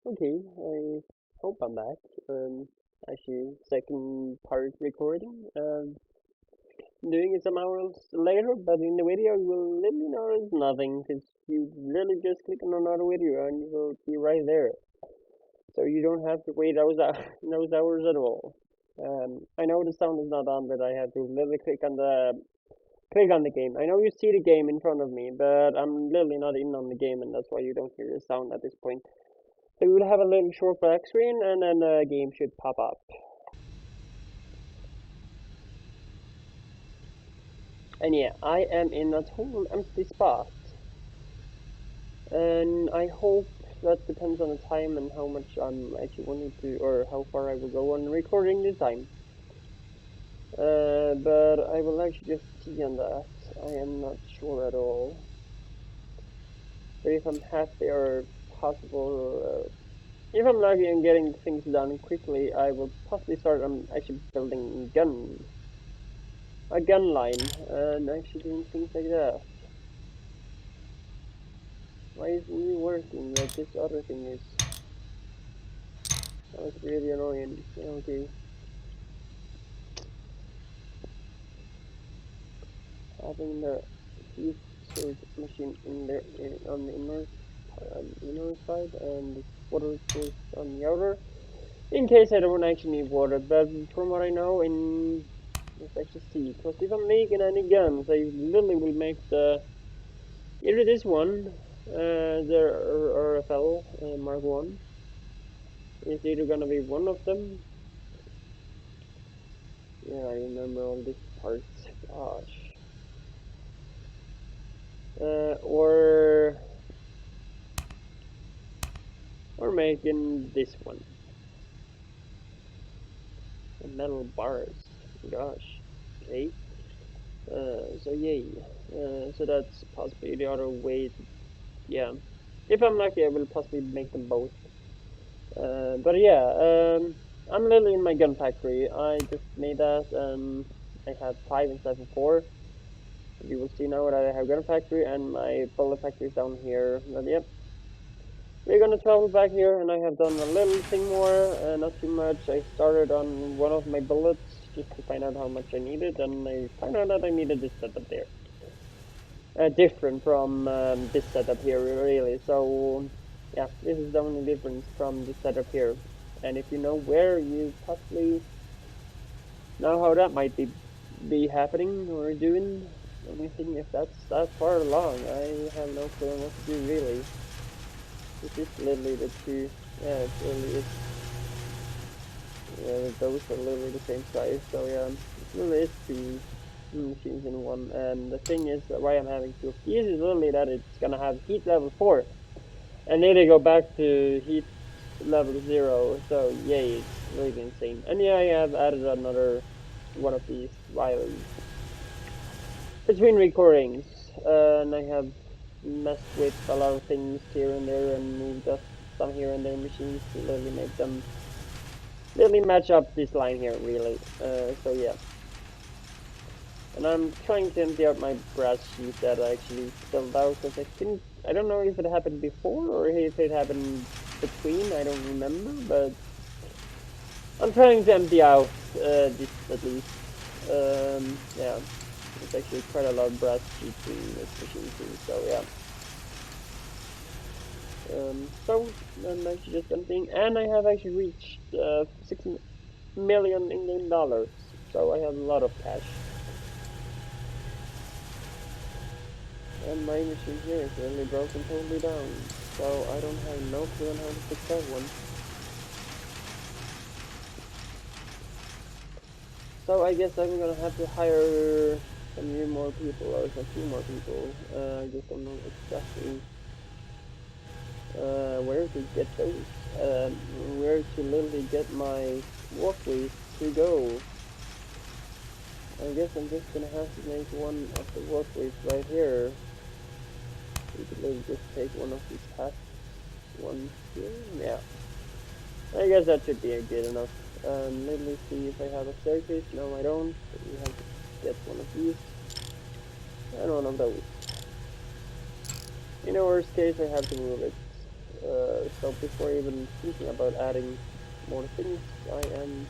Okay, I hope I'm back. Actually, second part recording. Doing it some hours later, but in the video you will literally notice nothing, because you literally just click on another video and you will be right there. So you don't have to wait those, those hours at all. I know the sound is not on, but I have to literally click on the game. I know you see the game in front of me, but I'm literally not in on the game, and that's why you don't hear the sound at this point. So you will have a little short black screen, and then the game should pop up. And yeah, I am in a total empty spot. And I hope that depends on the time and how much I'm actually wanting to, or how far I will go on recording this time. But I will actually just see on that. I am not sure at all. But if I'm happy or possible, if I'm lucky and getting things done quickly, I will possibly start actually building a gun line, and actually doing things like that. Why isn't you working like this other thing is? That was really annoying. Okay, having the heat source machine in there on the inner side and this water source on the outer, in case I don't actually need water. But from what I know, let's actually see. Because if I'm making any guns, I literally will make either this one, the RFL Mark One. It's either gonna be one of them. Yeah, I remember all these parts. Gosh. Or making this one. The metal bars. Gosh. Okay. So yay. So that's possibly the other way to, yeah. If I'm lucky, I will possibly make them both. But yeah, I'm literally in my gun factory. I just made that, and I have 5 instead of 4. You will see now that I have gun factory, and my bullet factory is down here. But yep, we're gonna travel back here, and I have done a little thing more, not too much. I started on one of my bullets just to find out how much I needed, and I found out that I needed this setup there. Different from this setup here, really. So, yeah, this is the only difference from this setup here. And if you know where, you possibly know how that might be happening or doing. Let me think if that's that far along. I have no clue what to do, really. This is literally the two. Yeah, it really is. Yeah, those are literally the same size. So yeah, it really is two machines in one. And the thing is, that why I'm having two of these is literally that it's gonna have heat level 4, and then they go back to heat level 0. So yay, it's really insane. And yeah, I have added another one of these while between recordings, and I have messed with a lot of things here and there and moved up some here and there machines to literally make them really match up this line here, really. So yeah. And I'm trying to empty out my brass sheet that I actually filled out, because I don't know if it happened before or if it happened between, I don't remember, but I'm trying to empty out this at least. Yeah, it's actually quite a lot of brass sheets in this machine too, so yeah. So I'm actually just emptying, and I have actually reached 6 million England dollars, so I have a lot of cash. And my machine here is really broken totally down, so I don't have no clue on how to fix that one. So I guess I'm gonna have to hire some more people, or a few more people. I just don't know exactly where to get those, where to literally get my walkways to go. I guess I'm just gonna have to make one of the walkways right here. We could maybe just take one of these past ones here. Yeah. I guess that should be good enough. Let me see if I have a staircase. No, I don't. We have to get one of these and one of those. In the worst case, I have to move it. So before even thinking about adding more things, I am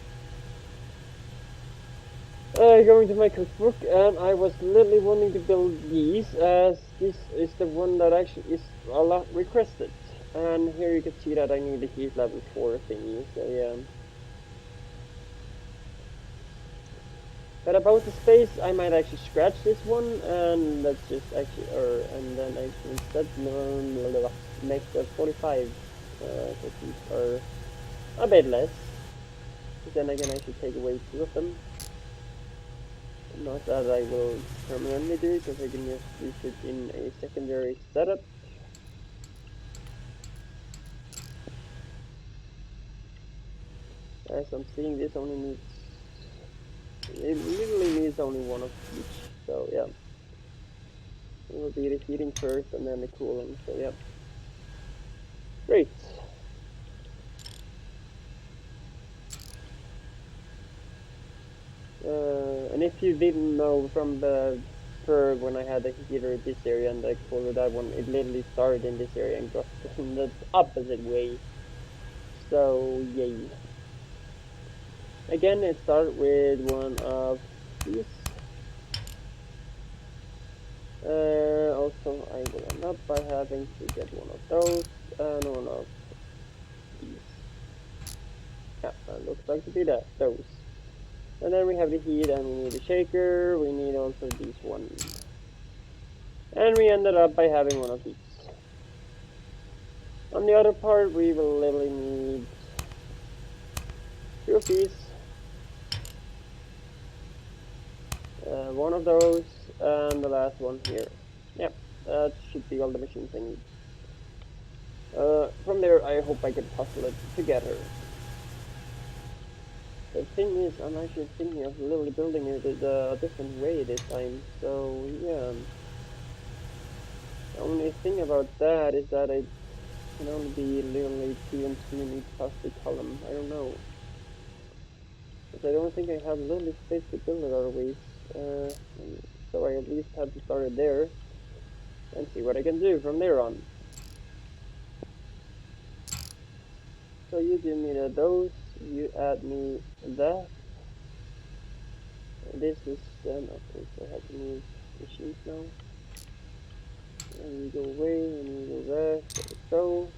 going to my cookbook, and I was literally wanting to build these, as this is the one that actually is a lot requested. And here you can see that I need a heat level 4 thingy, so yeah. But about the space, I might actually scratch this one, and let's just actually, and then I can instead make the 45, because these are a bit less. But then I can actually take away 2 of them. Not that I will permanently do, because I can just use it in a secondary setup. As I'm seeing, this only needs, it literally needs only one of each, so yeah. It will be the heating first and then the cooling, so yeah. Great. And if you didn't know from the curve when I had the heater in this area and the cooler that one, it literally started in this area and got in the opposite way. So yay. Again, it started with one of these. Also, I will end up by having to get one of those and one of these. Yeah, that looks like to be that, those. And then we have the heat and we need a shaker, we need also these ones. And we ended up by having one of these. On the other part, we will literally need 2 of these, one of those, and the last one here. Yep, that should be all the machines I need. From there, I hope I can puzzle it together. The thing is, I'm actually thinking of literally building it a different way this time, so yeah. The only thing about that is that I can only be literally 2 and 2 in each possible column. I don't know. But I don't think I have literally space to build it otherwise. So I at least have to start it there and see what I can do from there on. So you give me those, you add me that. This is then, okay, so I have to move machines now. And you go away, and you go there, so.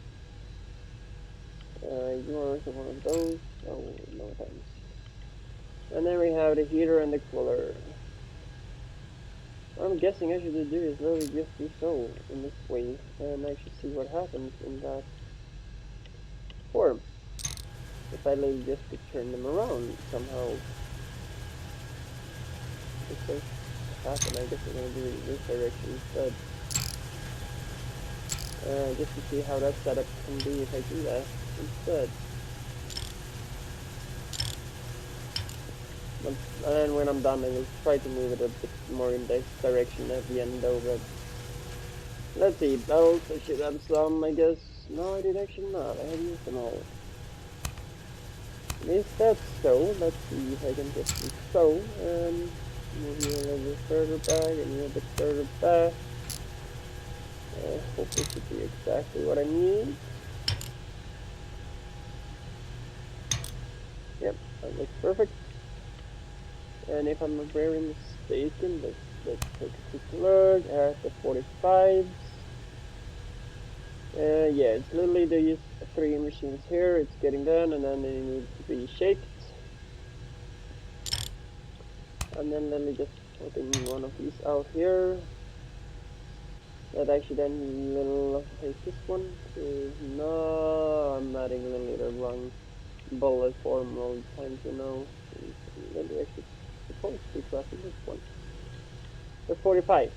You are also one of those, oh, no thanks. And then we have the heater and the cooler. What I'm guessing I should do is literally just do so in this way, and I should see what happens in that form. If I literally just could turn them around somehow. If this happen, I guess I'm gonna do it in this direction instead. Just to see how that setup can be if I do that instead. And when I'm done, I will try to move it a bit more in this direction at the end though, but let's see, bells, I should have some, I guess. No, I did actually not, I have used them all. Is that so? Let's see if I can get some so, and move you a little bit further back, and a little bit further back. Hope this should be exactly what I need. Yep, that looks perfect. And if I'm not very mistaken, let's take a quick look at the 45s. Yeah, it's literally these 3 machines here, it's getting done, and then they need to be shaped. And then literally just putting one of these out here. That actually then will take this one to, no, I'm adding literally the wrong bullet form all the time, you know. Literally actually supposed to be classing this one. The 45,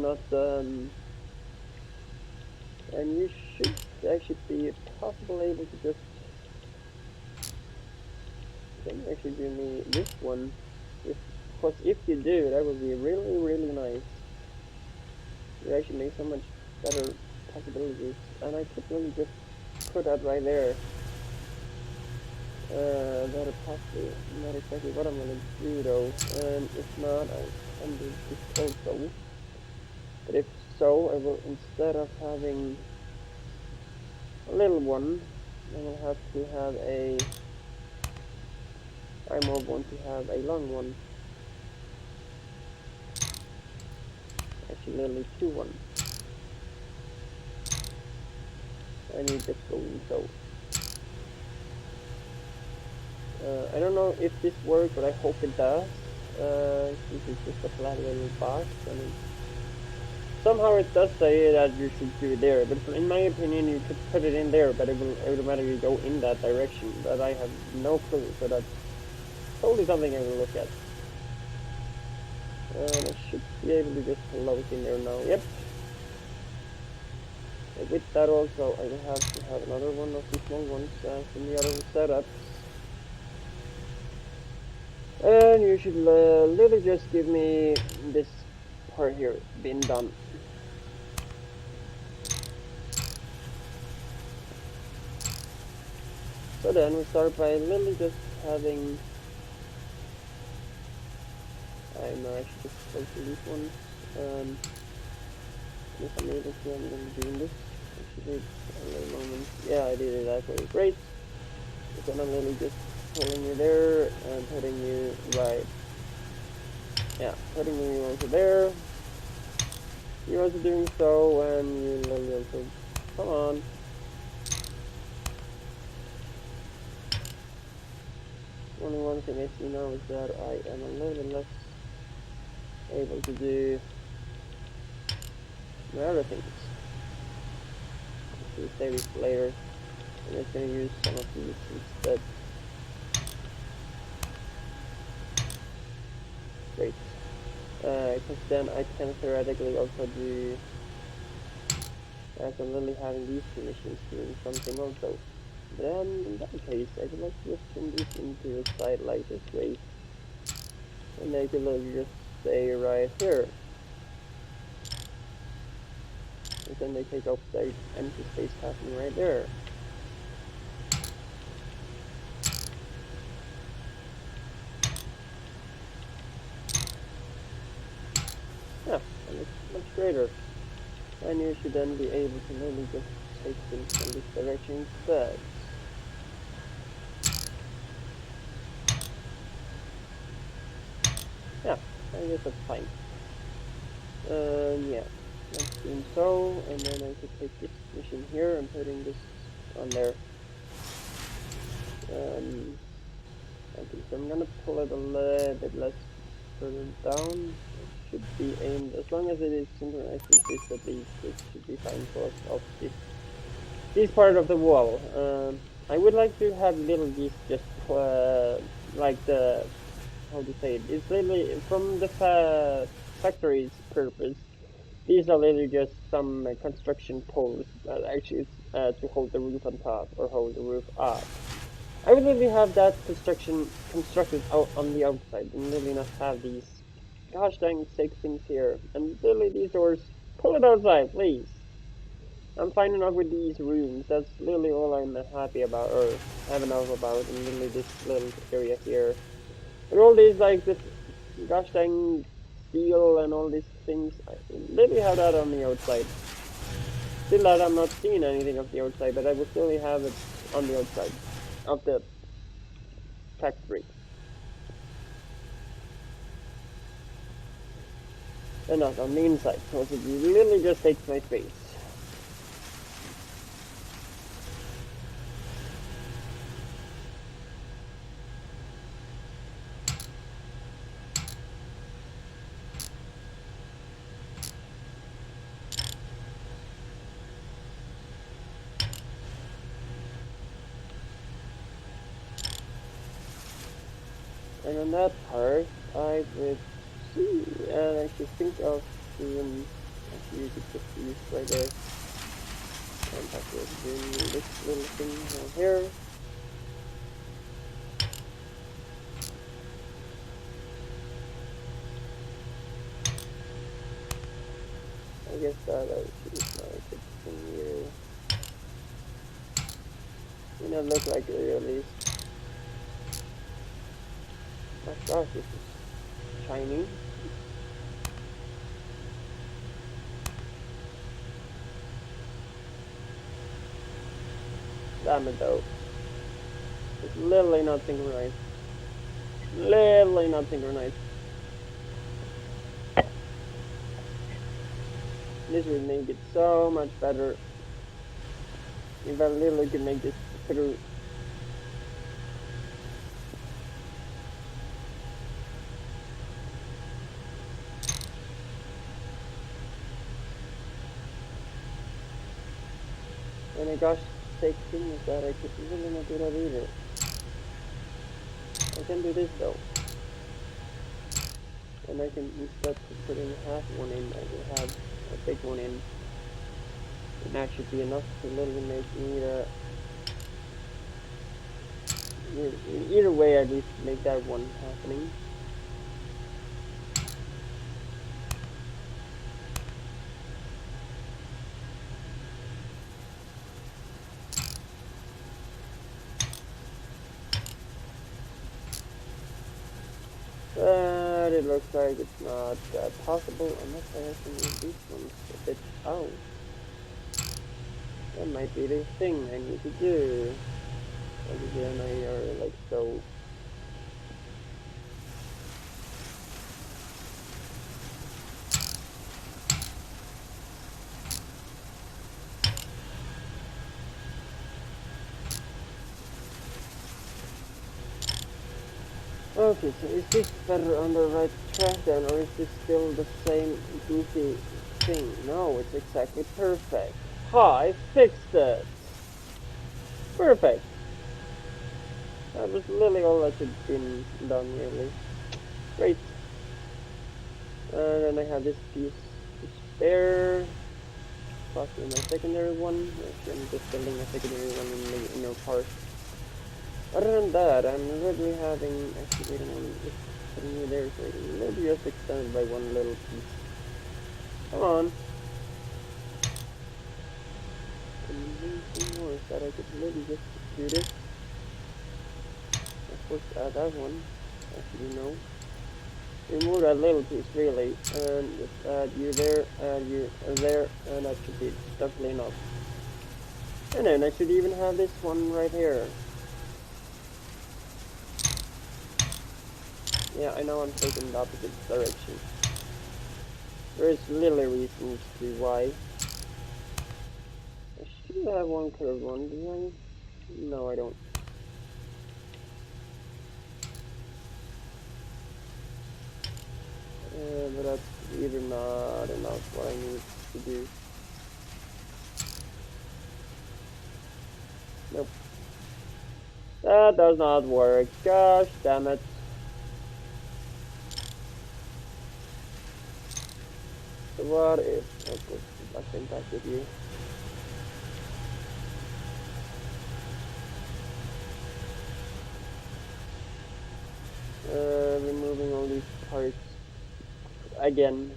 not and you should actually be possibly able to just, can you actually give me this one? Because if you do, that would be really, really nice. You actually make so much better possibilities, and I could really just put that right there. That is possibly not exactly what I'm gonna do though, and if not, I can do this also. But if so, I will, instead of having a little one. Then I'll have to have a... I more want to have a long one. Actually, literally two one. And you just go so. I don't know if this works, but I hope it does. Since it's just a flat little box, I mean, somehow it does say that you should do it there, but in my opinion, you could put it in there, but it will automatically go in that direction. But I have no clue, so that's totally something I will look at. I should be able to just load in there now. Yep. With that also, I will have to have another one of the small ones from the other setups. And you should literally just give me this part here being done. So then we start by literally just having... I'm actually just closing these ones. If I'm able to, I'm going to be doing this. Actually, a little moment. Yeah, I did it that way. Great. So then I'm literally just pulling you there and putting you right. Yeah, putting you also there. You're also doing so, and you literally also... Come on. Only one thing I see now is that I am a little bit less able to do my other things. We'll save it later. I'm just gonna use some of these instead. Great. Because then I can theoretically also do, as I'm literally having these two machines doing something also. Then in that case, I can like just turn this into a side like this way. And they can literally just stay right here. And then they take up the empty space happening right there. Yeah, and it's much greater. And you should then be able to literally just take things from this direction instead. Yeah, I guess that's fine. Yeah, let's do so, and then I could take this machine here and putting this on there. Okay, so I'm gonna pull it a little bit less further down. It should be aimed, as long as it is synchronized with this at least, it should be fine for us off this part of the wall. I would like to have little geese just like the, how to say it, it's literally from the factory's purpose. These are literally just some construction poles that actually to hold the roof on top or hold the roof up. I would literally have that construction constructed out on the outside and literally not have these gosh dang six things here. And literally these doors, pull it outside, please. I'm fine enough with these rooms. That's literally all I'm happy about or have enough about in literally this little area here. And all these like this gosh dang steel and all these things, I literally have that on the outside. Still that I'm not seeing anything of the outside, but I will still have it on the outside of the factory. And not on the inside, because it literally just takes my space. And on that part, I would see, and I should think of doing, actually you could just use right there. And after doing this little thing right here. I guess that I should use my thing here. You know, look like it at least. My gosh, this is shiny. Damn it though. It's literally not synchronized. Literally not synchronized. This would make it so much better if I literally could make this through. And I gosh sake thing is that I could really not do that either. I can do this though. And I can, instead of putting half one in, I will have a big one in. And that should be enough to literally make me the... Either way, at least make that one happening. But it looks like it's not possible unless I have to move these ones a bit out. That might be the thing I need to do. But again, I are like so... Okay, so is this better on the right track then, or is this still the same goofy thing? No, it's exactly perfect. Ha, I fixed it! Perfect! That was literally all that had been done, really. Great. And then I have this piece to spare. Possibly my secondary one. Actually, I'm just building a secondary one in the inner part. Other than that, I'm literally having... Actually, wait a moment. It's putting me there, so I can maybe just extend it by one little piece. Come on. Anything more is that I could maybe just do this. Of course, add that one. Actually, no. Remove that little piece, really. And just add you there, add you there, and that should be definitely enough. And then I should even have this one right here. Yeah, I know I'm taking the opposite direction. There is literally reasons to why. I should have one curved one, do I? No, I don't. But that's either not enough what I need to do. Nope. That does not work. Gosh damn it. So what if... Oh, good. That's impacted you. Removing all these parts again.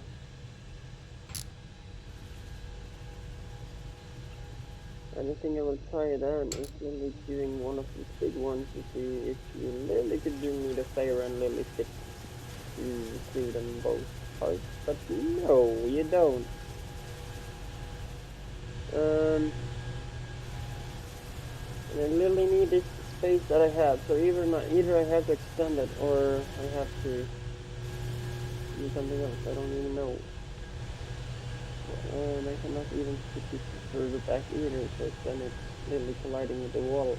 And I think I will try then is literally doing one of these big ones to see if you literally could do me the favor and literally fit through them both parts. But no, you don't. And I literally need this space that I have, so either I have to extend it or I have to do something else. I don't even know. And I cannot even put it further back either, so then it's literally colliding with the wall.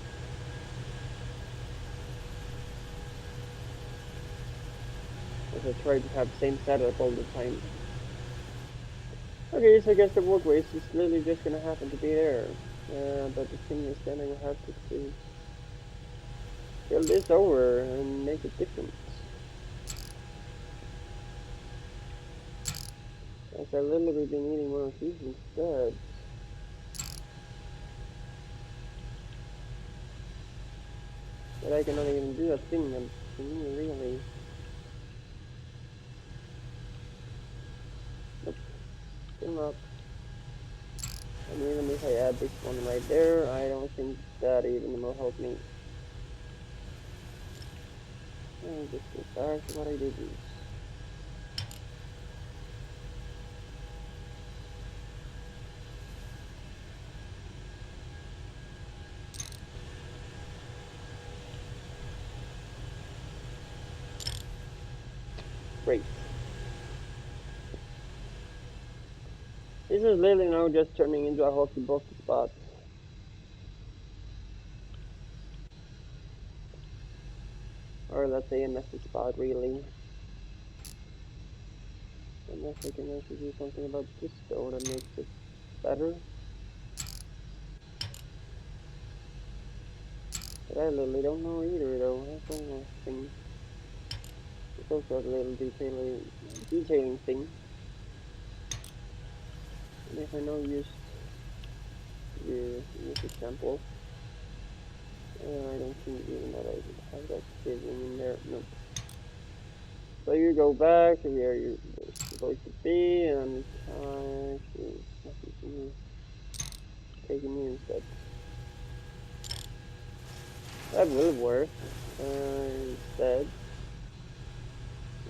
As I try to have the same setup all the time. Okay, so I guess the walkway is just literally just gonna happen to be there. But the thing is, then I will have to build this over and make it different. As I literally been needing one of these instead. But I cannot even do a thing and to me really. Nope, still not. And even if I add this one right there, I don't think that even will help me. I'll just go back to what I did use. Great. This is literally now just turning into a hockey spot. Or let's say a messy spot, really. Unless I can actually do something about this though that makes it better. But I literally don't know either though. That's one thing. It's also a little detailing thing. And if I now use this example, I don't think even that I have that saving in there. Nope. So you go back to where you're supposed to be, and actually nothing taking me instead. That will work. Instead,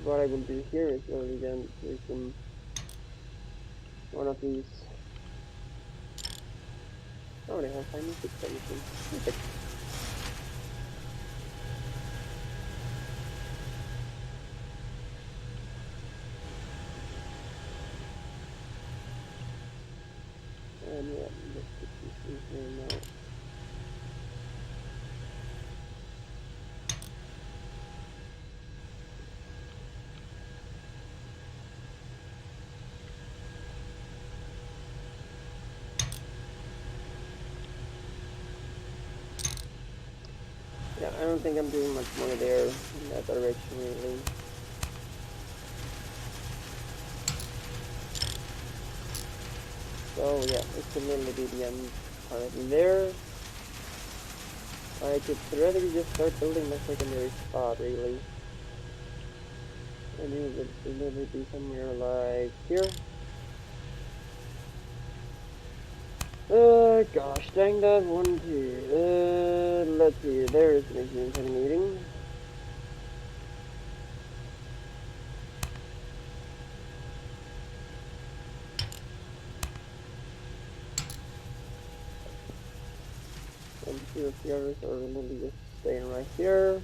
what I will do here is really then using one of these. Oh, they have final extension. Perfect. And yeah, let's put this in here now. Yeah, I don't think I'm doing much more there in that direction really. So yeah, it's a little bit the end part there. I could theoretically just start building my secondary spot really. And it would literally be somewhere like here. Gosh dang that one too. Let's see, there is the machine meeting. And two of the others are literally just staying right here.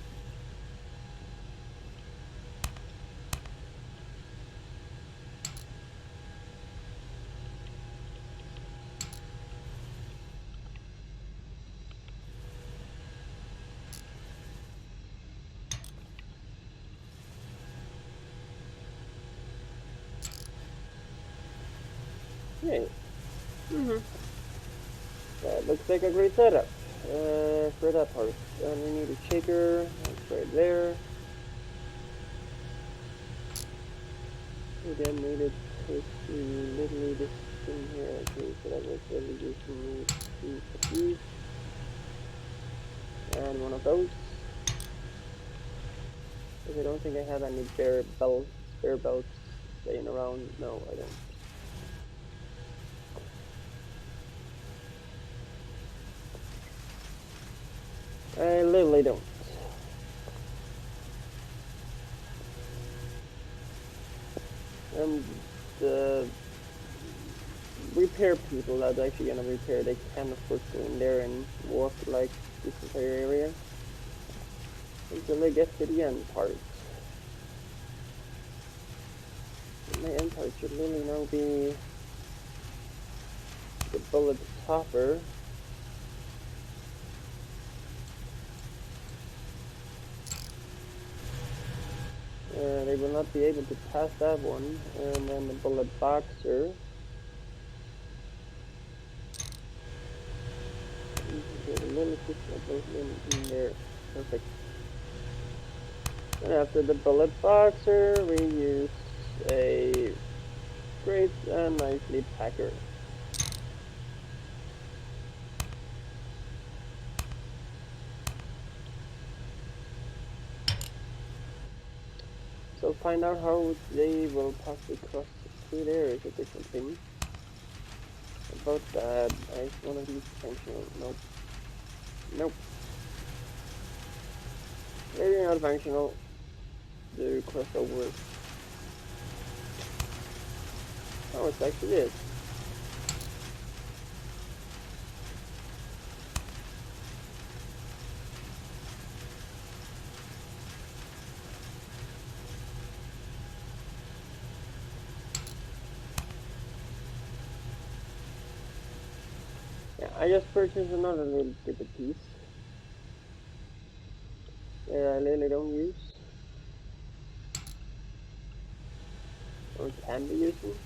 Yay. That looks like a great setup for that part. And we need a shaker. That's right there. Again, needed to literally this thing here. Okay, so that was really using two of these. And one of those. Because I don't think I have any spare belts laying around. No, I don't. I literally don't. And the repair people that's actually gonna repair, they can of course go in there and walk like this entire area until they get to the end part. And my end part should literally now be the bullet topper. They will not be able to pass that one, and then the bullet boxer. Get a little bit in there. Perfect. And after the bullet boxer, we use a great and nicely packer. So find out how they will possibly cross through there is a different thing. About that, is one of these functional? Nope. Nope. Maybe not functional. The crossover. Oh, it's actually is. I just purchased another little stupid piece that I really don't use or can be using.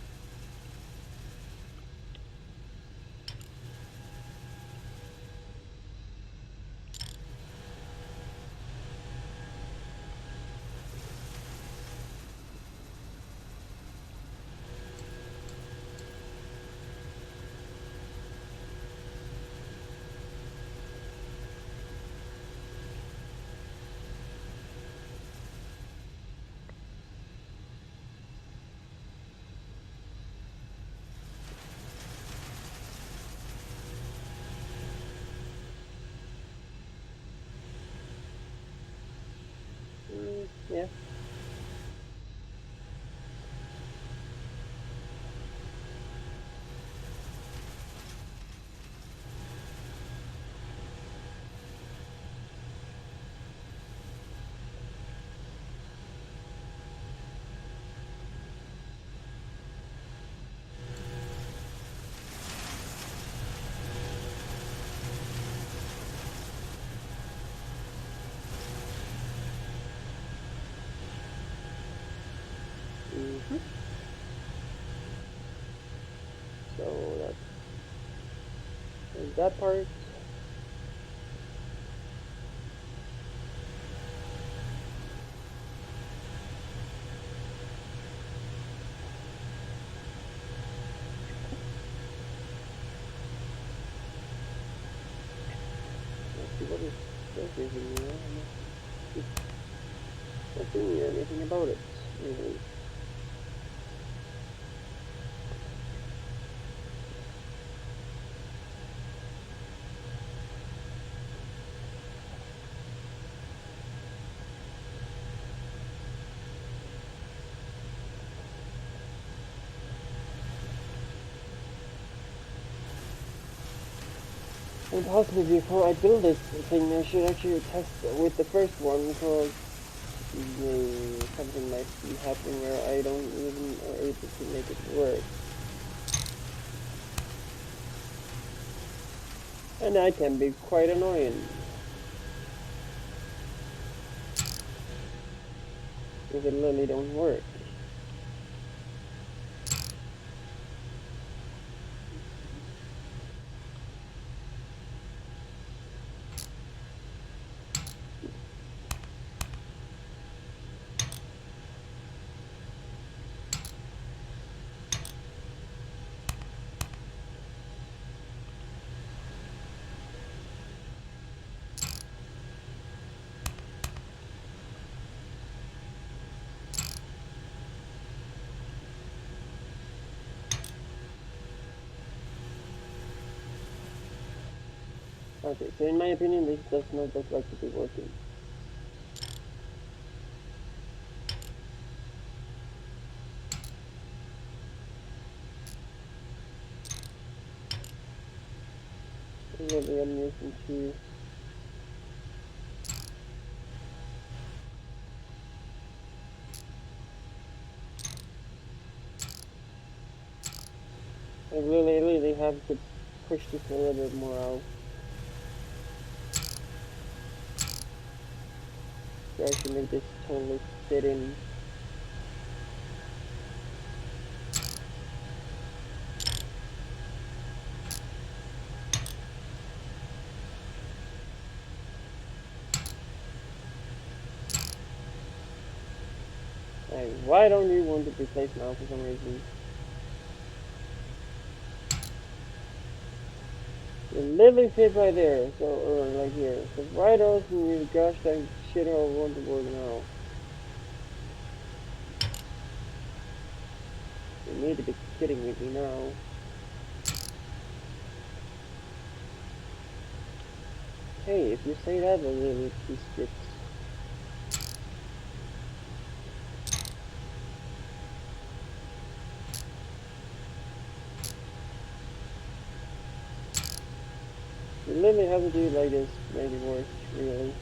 Yeah. Mm-hmm. So that's that part. Let's see what it says in here. I'm not seeing anything about it, really. And possibly before I build this thing, I should actually test with the first one, because something might be happening where I don't even are able to make it work. And that can be quite annoying, if it literally don't work. Okay, so in my opinion, this does not look like to be working. Really, I'm using to I really have to push this a little bit more out. To actually make this totally fit in. Like, why don't you want to be placed now for some reason? You literally fit right there, so, or like here. So why doesn't you gosh dang shithole want to work now? You need to be kidding with me now. Hey, if you say that, then really piece of you literally have to do it like this to make it work, really.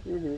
Mm-hmm.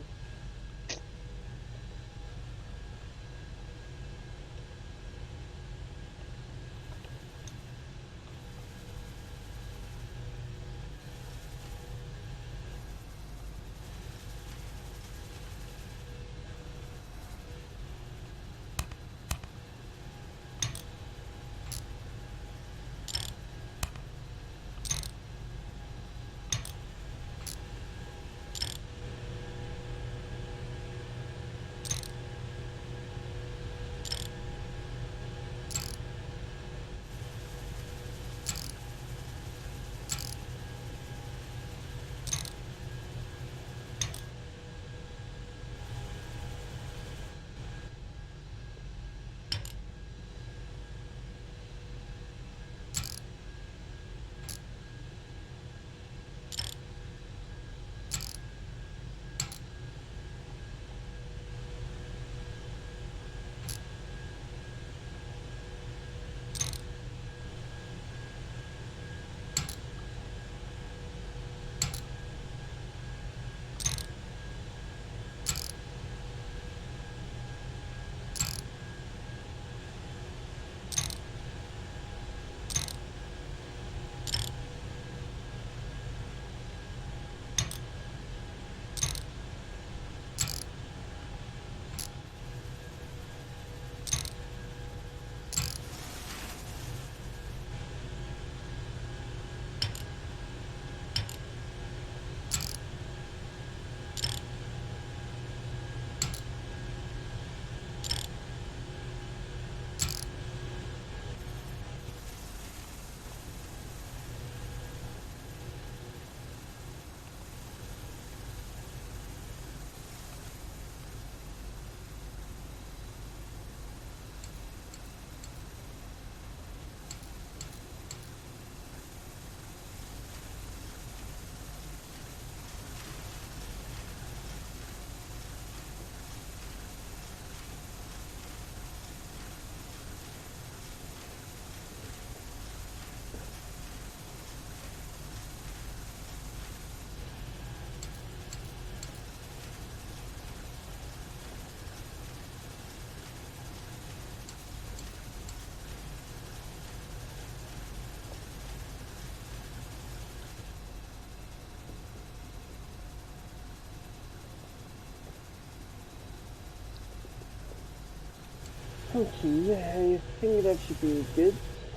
Okay, I think that should be good.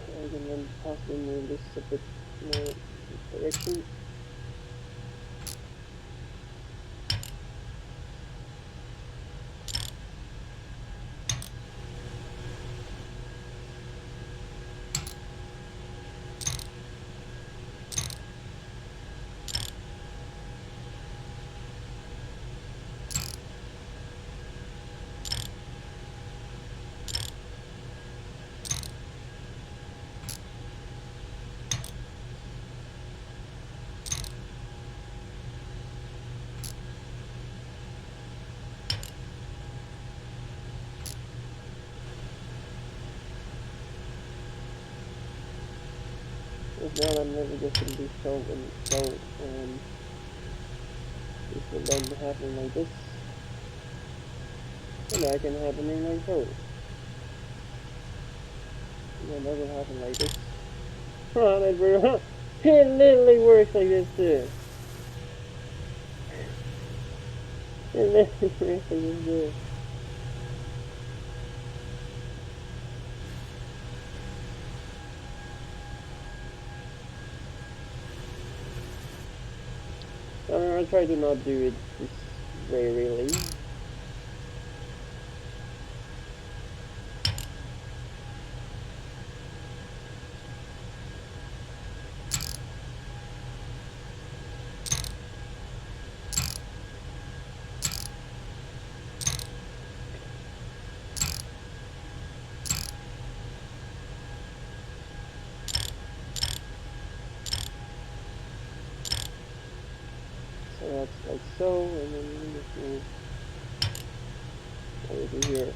I can then possibly move this a bit more direction. Because now I'm never just gonna be so and so, this will then happen like this, and that can happen in like so. And then that will happen like this. Oh, that really, it literally works like this too. It literally works like this too. I'll try to not do it this way really. So that's like so, and then we just move over here.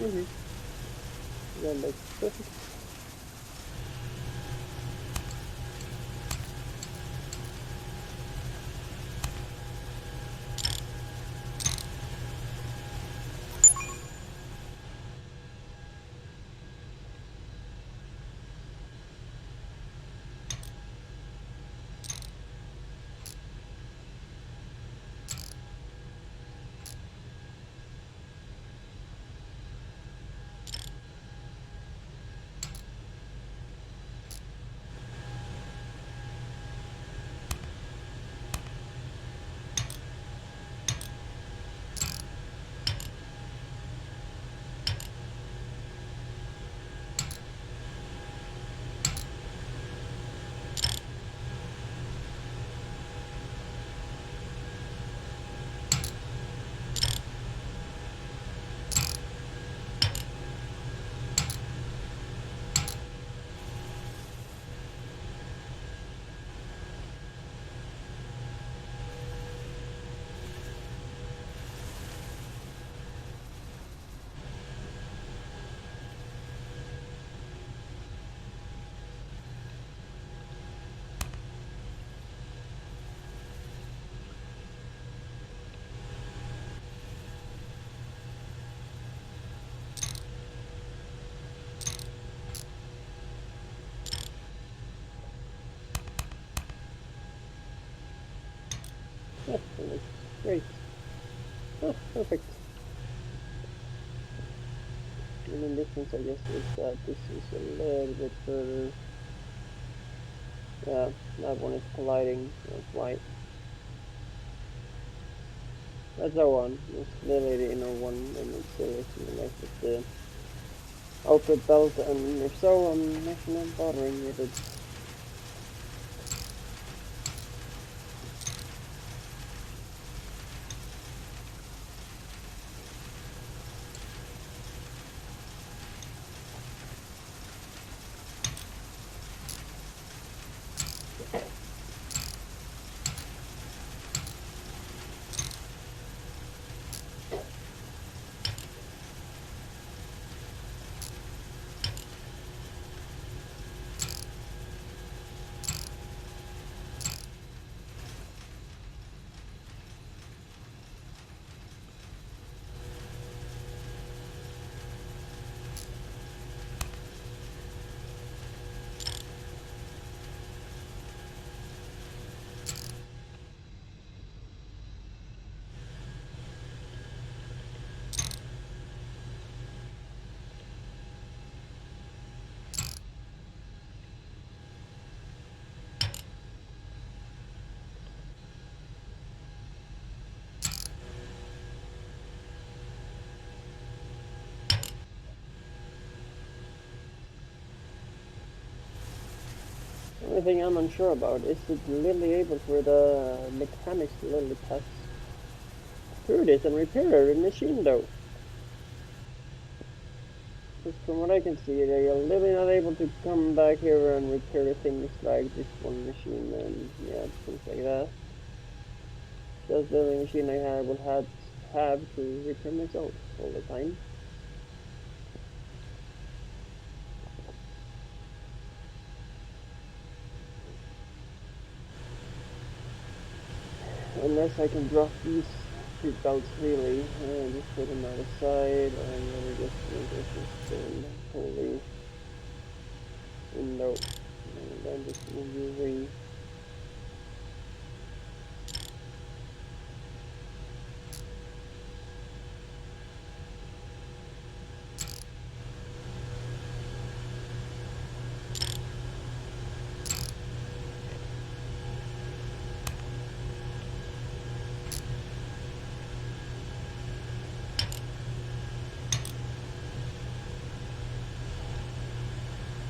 Mm-hmm. That makes perfect. Yeah, that looks great. Oh, perfect. The main difference, I guess, is that this is a little bit further. Yeah, that one is colliding. That's white. That's that one. It's clearly the inner one, and it's silly to me, like with the output belt, and if so, I'm actually not bothering with it. The only thing I'm unsure about is it really able for the mechanics to really pass through this and repair the machine though. Because from what I can see, they are really not able to come back here and repair the things like this one machine and yeah, things like that. That's the only machine I will have to repair myself all the time. Unless I can drop these two belts really, and just put them out of sight, or really just make it just totally window, and then just move using.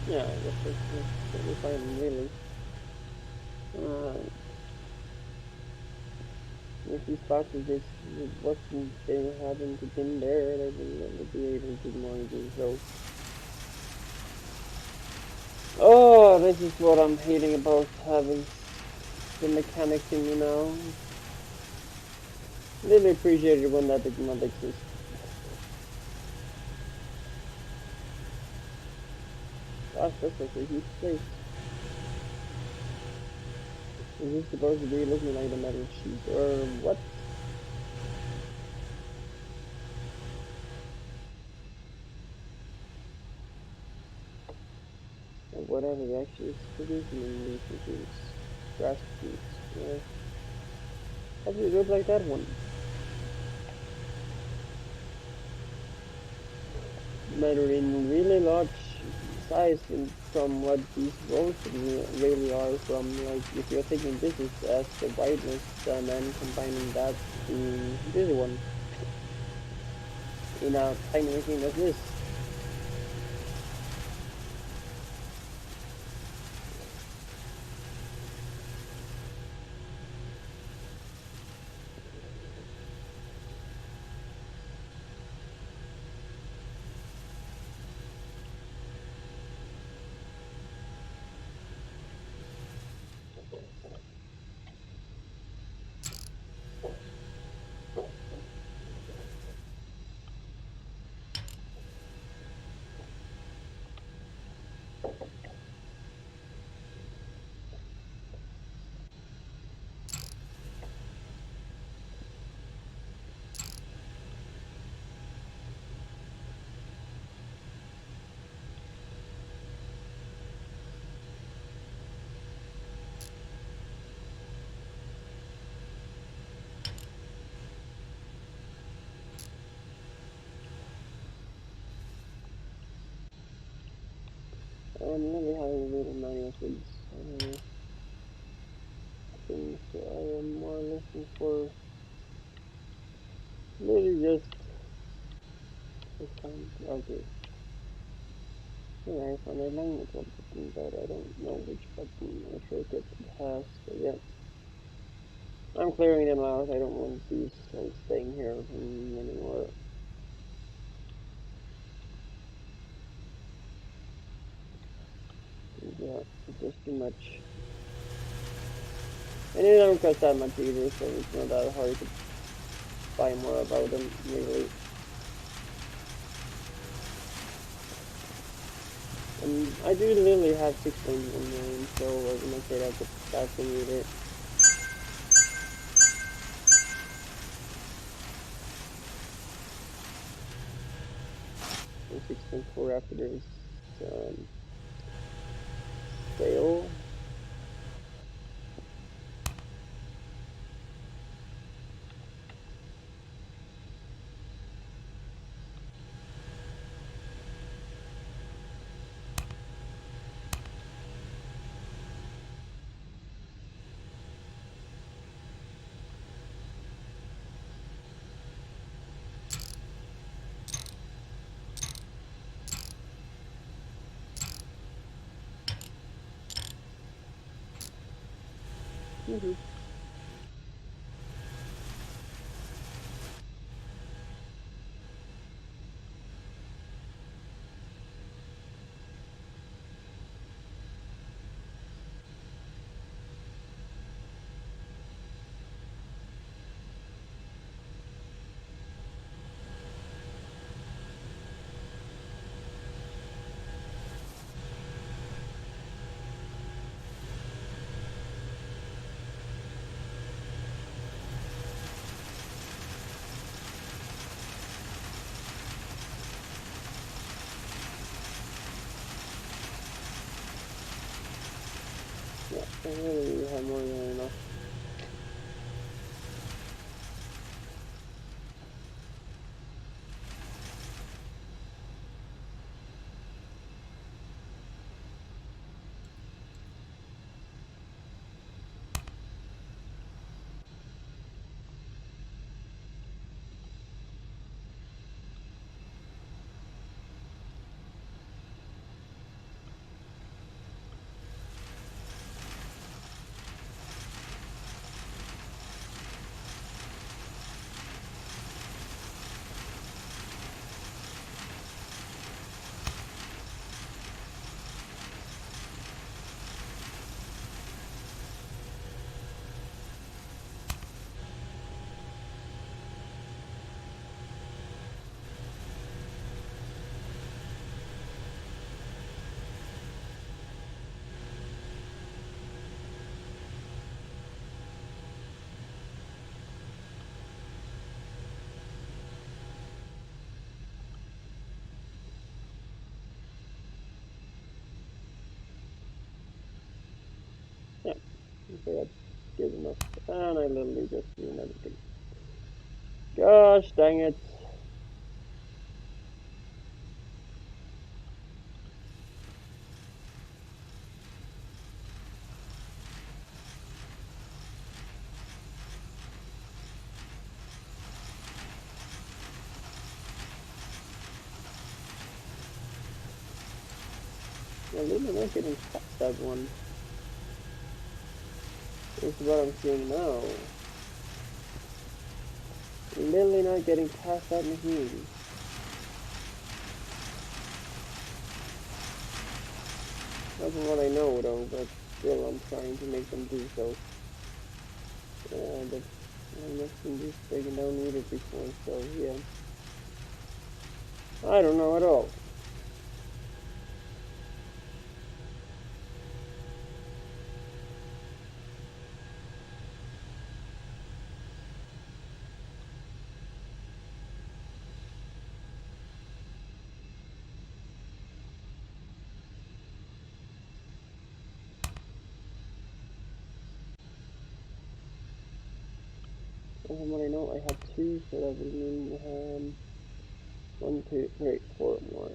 Yeah, I guess that's totally fine, really. Uh, if these boxes just wasn't they hadn't been there, they would never be able to monitor. So, oh, this is what I'm hating about having the mechanic thing, you know. Really appreciate it when that did not exist. Gosh, that's like a huge place. Is this supposed to be looking like the metal sheet or what? Or whatever actually is producing in these machines. Grass machines. Yeah. Actually look like that one. Matter in really large size and from what these rolls really are from, like if you're taking this as the whiteness and then combining that to this one in a tiny machine like this. I'm really having a little many of these things. I am more looking for really just this kind. Okay. Yeah, I found a language button, but I don't know which button or shortcut it has. So yeah, I'm clearing them out. I don't want these staying here anymore. Yeah, it's just too much. And it don't cost that much either, so it's not that hard to buy more about them, really. I do literally have 6.1 million, so I wouldn't say that's a bad thing either. And 6.4 after this sale. Mm-hmm. Yeah, I really have more than enough. Okay, that's good enough. And I literally just ruined everything. Gosh dang it. I'm really not getting past that one. This is what I'm seeing now. Literally not getting past that machine. That's what I know though, but still I'm trying to make them do so. But I'm not been just taken down either before, so yeah. I don't know at all. From what I know, I have two, so that would mean 1, 2, 3, 4 more.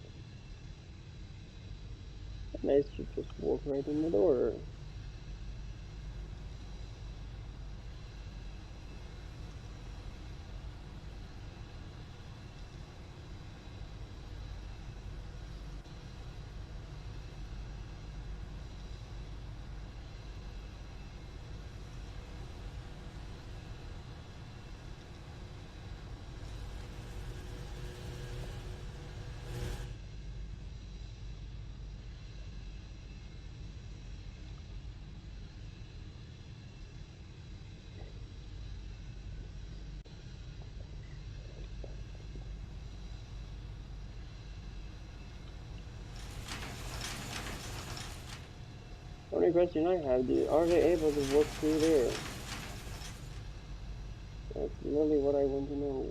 And I should just walk right in the door. Only question I have, are they able to walk through there? That's really what I want to know.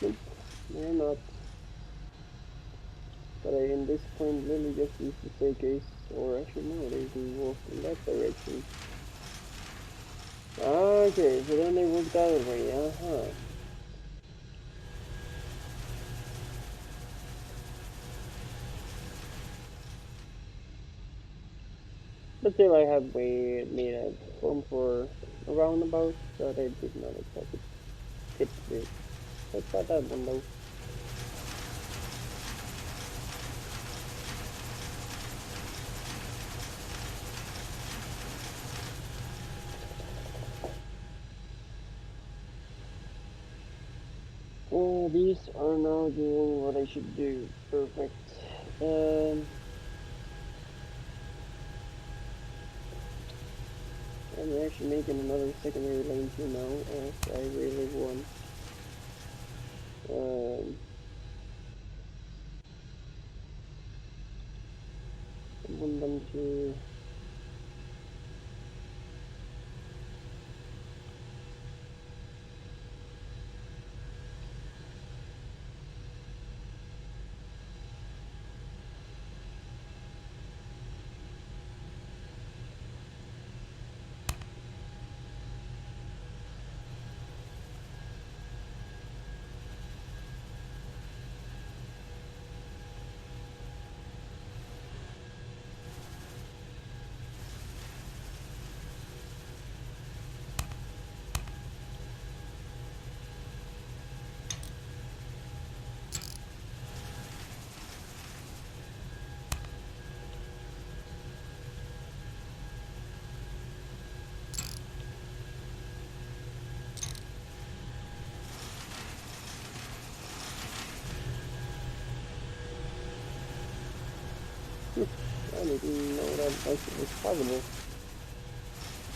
Nope, they're not. But I, in this point, literally just use the staircase, or actually no, they do walk in that direction. Okay, so then they walk the other way, uh-huh. But still, I have made a form for a roundabout, but I did not exactly fit this. Let's try that one though. Oh, these are now doing what I should do. Perfect. I'm actually making another secondary lane here now, as I really want. I want them to. I didn't know that actually was possible.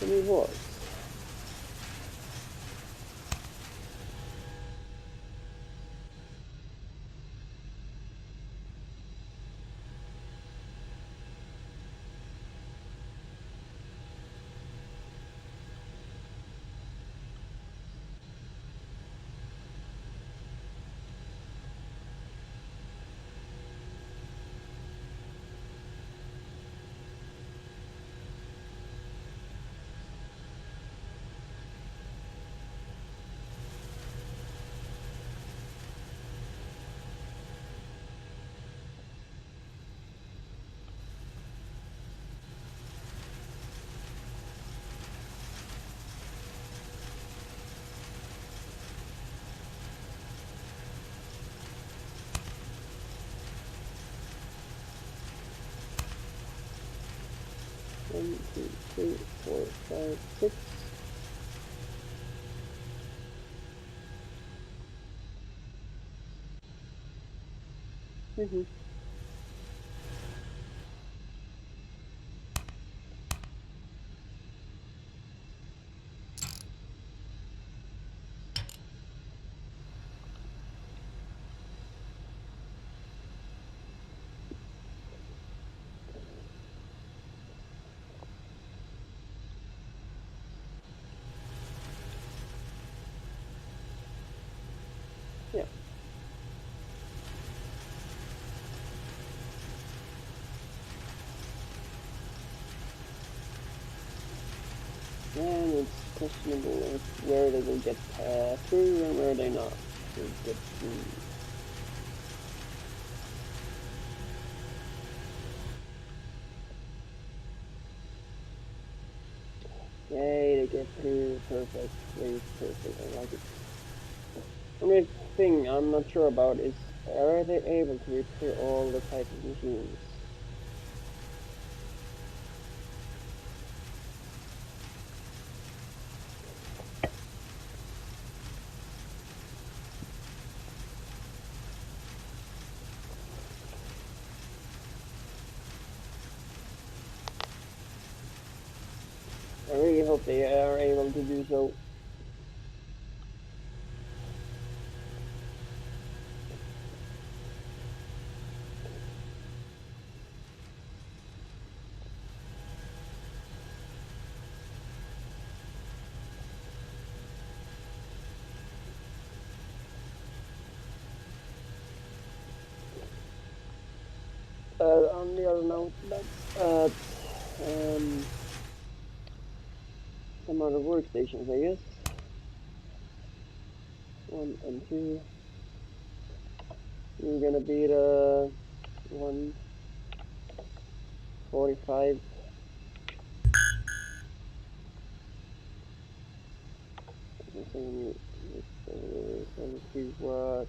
But it was. 1, 2, 3, 4, 5, 6. Mm-hmm. Yeah. And it's questionable where they will get through and where they not will get through. Yay, they get through. Perfect. Very perfect. I like it. Only thing I'm not sure about is, are they able to repair all the type of machines? I really hope they are able to do so. On the other note, that's some other workstations, I guess. 1 and 2. You're gonna be the 145. I'm saying let's see what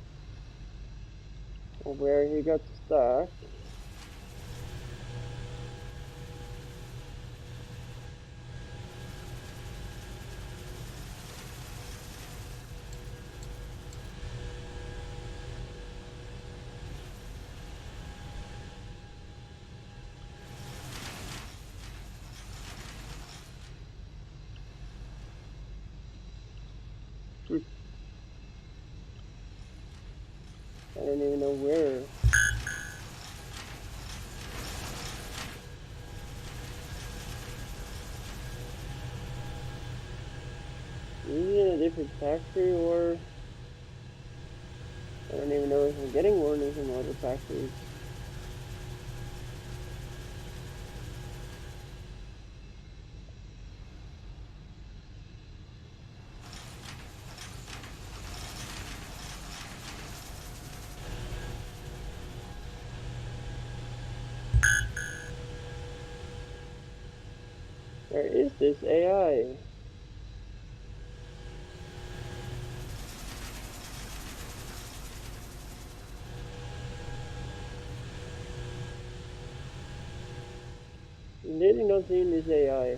or where he got stuck. I don't even know where. Is he in a different factory, or I don't even know if I'm getting warnings from other factories. Where is this AI? Really not seeing this AI.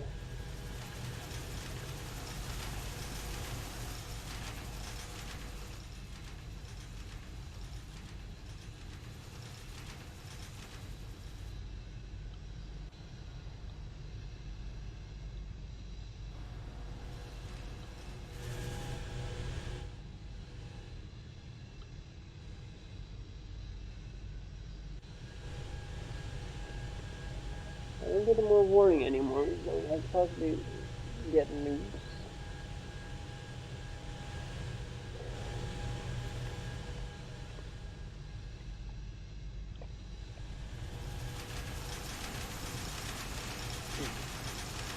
I don't get more warning anymore, so I possibly get news.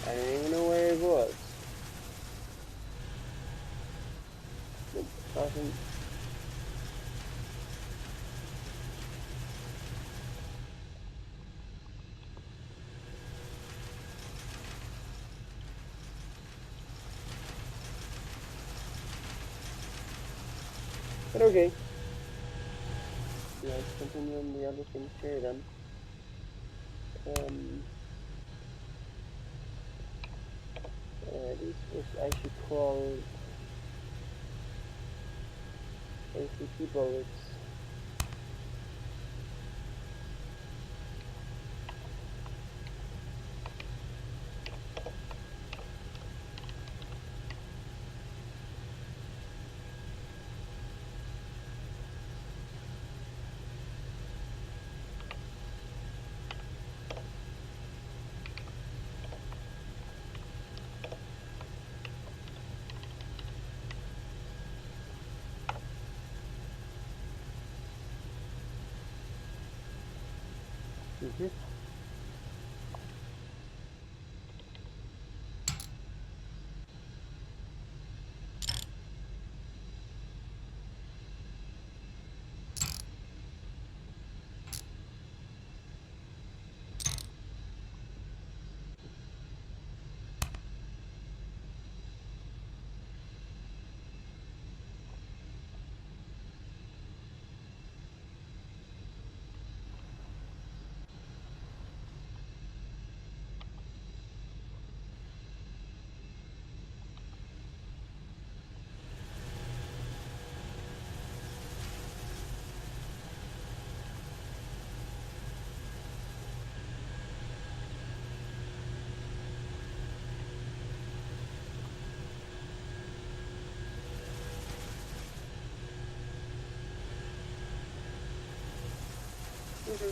I don't even know where it was. It doesn't. But okay. Let's continue on the other things here then. this was actually called ACT bullets. Mm-hmm. Mm-hmm.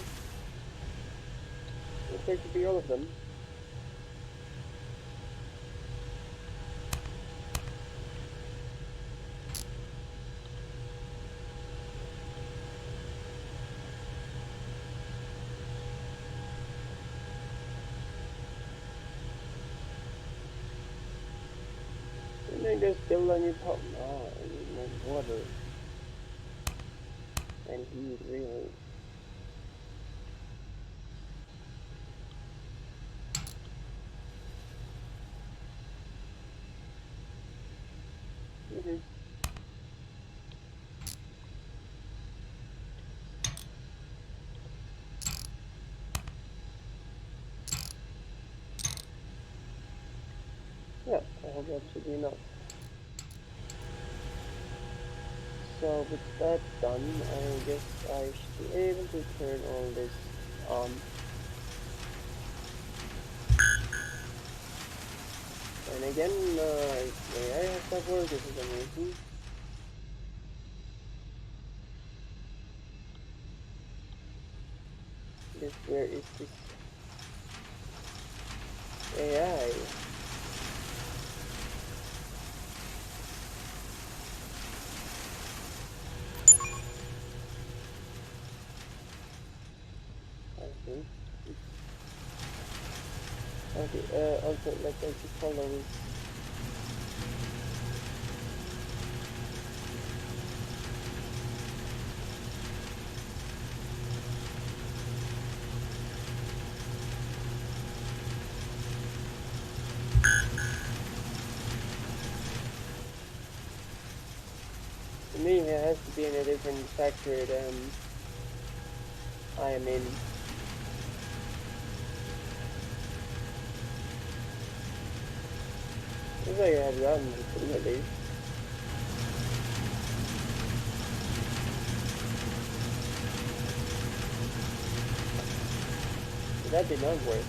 Looks like to be all of them. And then there's still a new pump. Oh, I need more water. And heat, really. Mm-hmm. Yeah, I hope that should be enough. So with that done, I guess I should be able to turn all this on. And again, AI has stopped working for some reason. Where is this AI? I think. Okay, also let's actually follow this. To me, it has to be in a different factory than I am in. Looks like I have gotten some at least. But that did not work.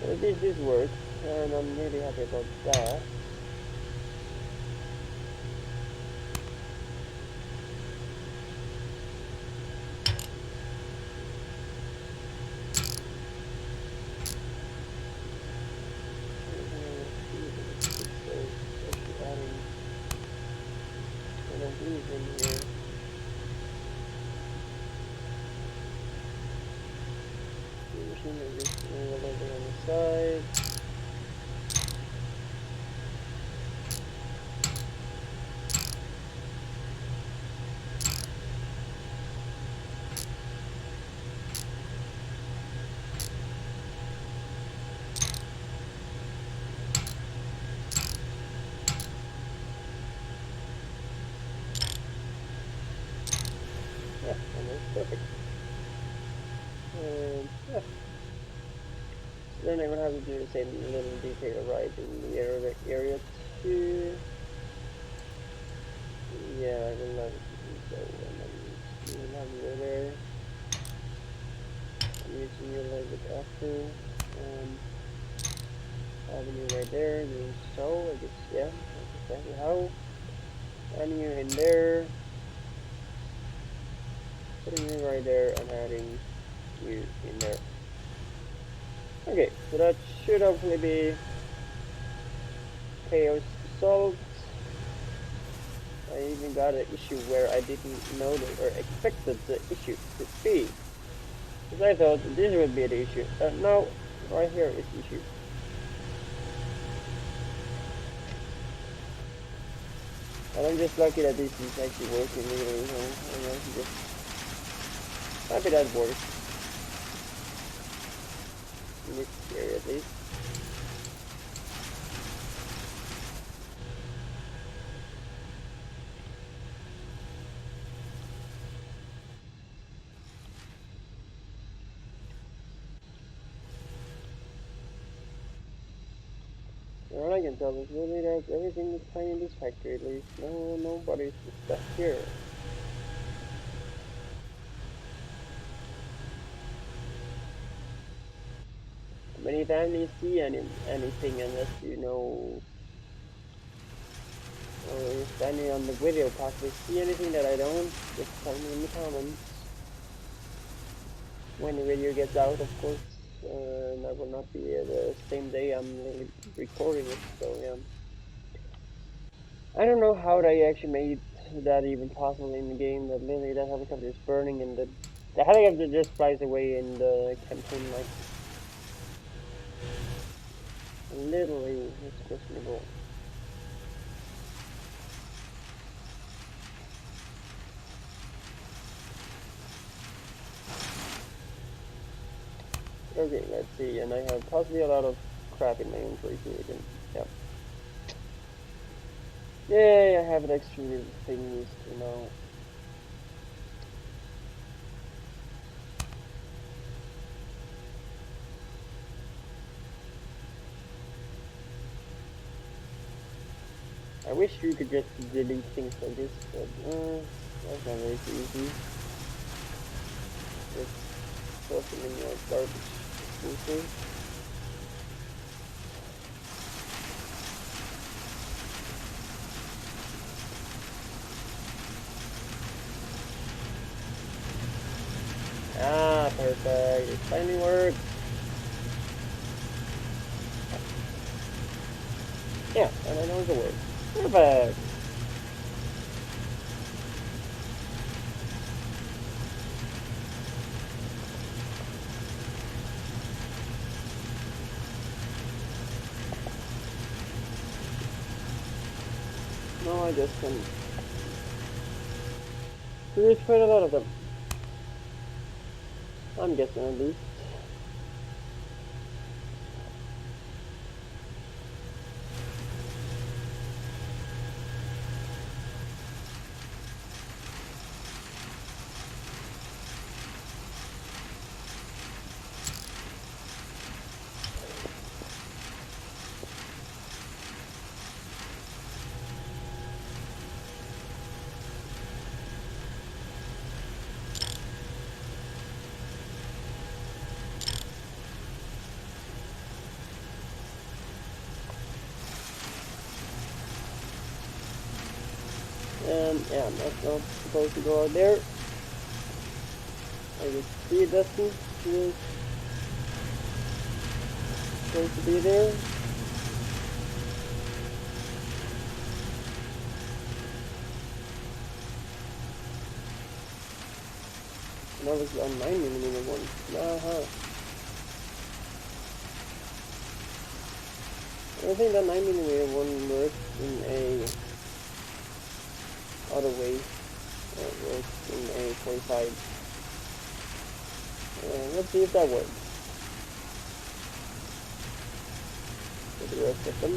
So at least this worked, and I'm really happy about that. Adding one of these in here. station and just move a little bit on the side. Yeah, almost perfect. And yeah. Then I will have to do the same little detail right in the area too. Yeah, I will have to do so. And then you will have you there. I'm using you a little bit after. Having you right there, doing so, I guess, yeah, that's exactly how. Adding you in there. Putting you right there and adding you in there. Okay, so that should hopefully be chaos solved. I even got an issue where I didn't know or expected the issue to be. Because I thought this would be the issue. No, right here is the issue. And I'm just lucky that this is actually working really, you know, I'm just happy that it works. In this area at least. All I can tell is really that everything is fine in this factory at least. Nobody's stuck here. Many times you see anything unless you know, or you're standing on the video possibly see anything that I don't, just tell me in the comments. When the video gets out, of course, that will not be the same day I'm recording it, so yeah. I don't know how they actually made that even possible in the game, that literally that helicopter is burning and the helicopter just flies away in the campaign, like, literally, it's questionable. Okay, let's see, and I have possibly a lot of crap in my inventory too again. Yep. Yay, I have extra things to know. I wish you could just delete things like this, but that's not very easy. Just throw them in your garbage disposal. Ah, perfect. It finally worked. Yeah, and I know it's a word. Perfect. No, I just can. There's quite a lot of them. I'm guessing at least. And yeah, that's not supposed to go out there. I just see it doesn't. It's supposed to be there. And obviously on 9mm one. Uh-huh. I think that 9mm one works in a other way. It works in a 45. Let's see if that works. For the rest of them.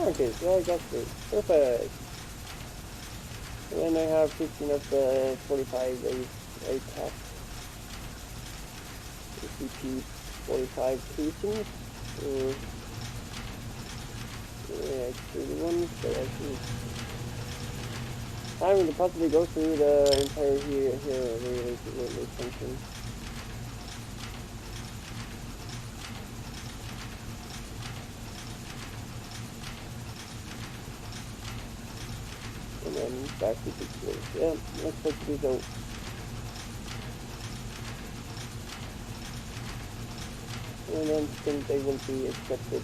Okay, so I got this. Perfect. And then I have 15 of the 45 a cap. CP 45 casings. Yeah, actually the one so I can could possibly go through the entire here really function. And then back to the place. Yeah, looks like to be so. And then think they will be accepted.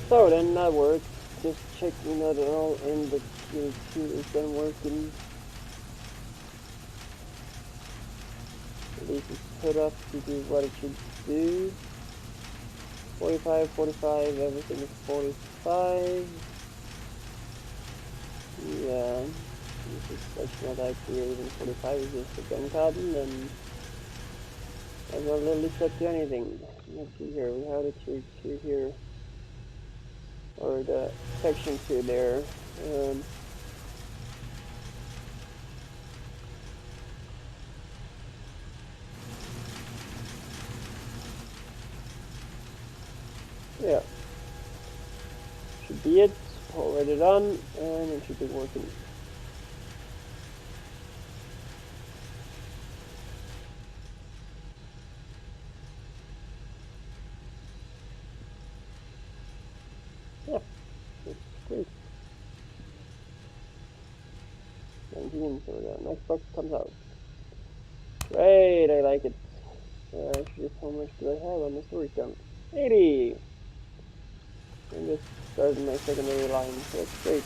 So then that works. Just checking that all in the Q2 is then working. This is put up to do what it should do. 45, 45, everything is 45. Yeah, this is such not actually even 45, it's just a gun cotton, and I'm not really set to anything. Let's see here, we have the tier 2 here, or the section 2 there. Yeah, should be it, already done, and it should be working. Yeah, that's great. 19, so the next box comes out. Great, I like it. Actually, how much do I have on the storage dump? 80! And just started my secondary line, so that's great.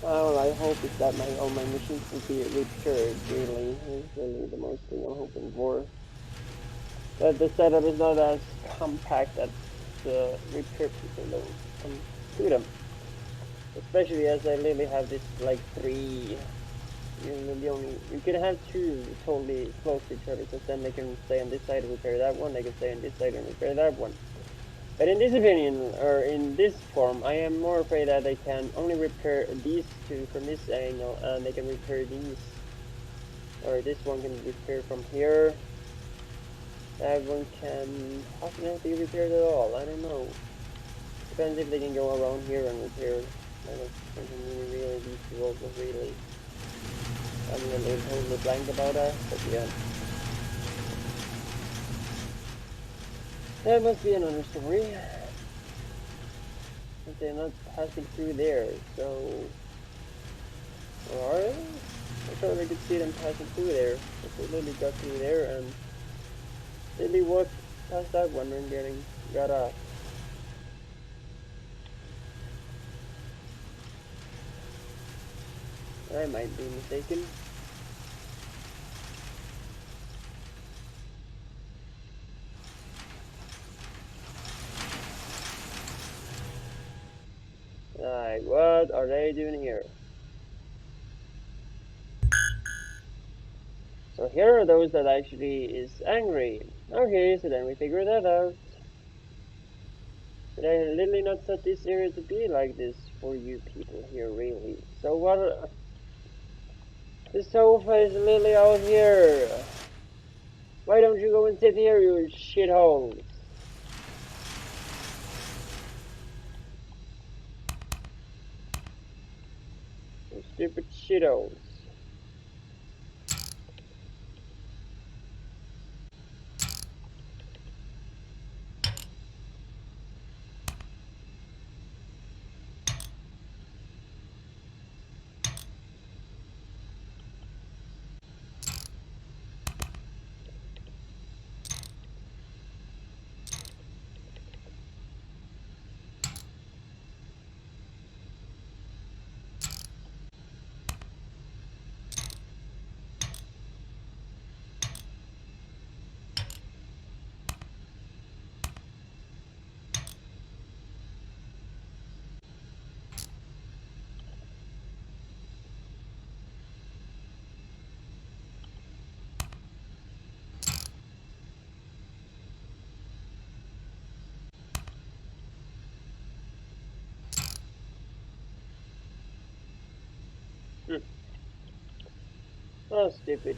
Well, I hope is that all my machines will be repaired, really. It's really the most thing I'm hoping for. That the setup is not as compact as the repair people don't come to them. Especially as I literally have this, like, 3... You can have 2 totally close to each other, because then they can stay on this side and repair that one, they can stay on this side and repair that one. But in this opinion, or in this form, I am more afraid that they can only repair these 2 from this angle, and they can repair these. Or this one can repair from here. That one can possibly not be repaired at all, I don't know. Depends if they can go around here and repair. I don't really these 2 also really. I'm a little totally blank about that, but yeah. That must be another story. But they're not passing through there, so... Or are they? I thought I could see them passing through there. But they literally got through there and... Literally walked past that one and got off. I might be mistaken. Like, what are they doing here? So here are those that actually is angry. Okay, so then we figure that out. But I literally not set this area to be like this for you people here, really. So what? The sofa is literally out here. Why don't you go and sit here, you shitholes? You stupid shitholes. Hmm. Oh, stupid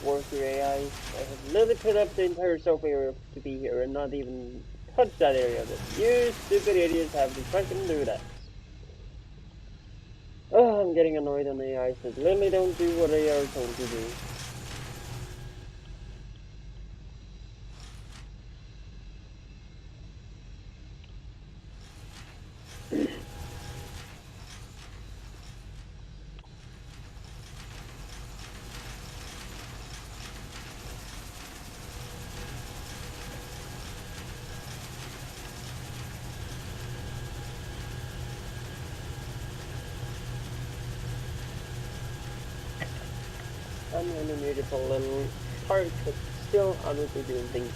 worker AI. I have literally put up the entire sofa area to be here and not even touch that area of it. You stupid idiots have to fucking do that. Oh, I'm getting annoyed on AIs that literally don't do what they are told to do. I'm really muted for a little part, but still, I will be doing things.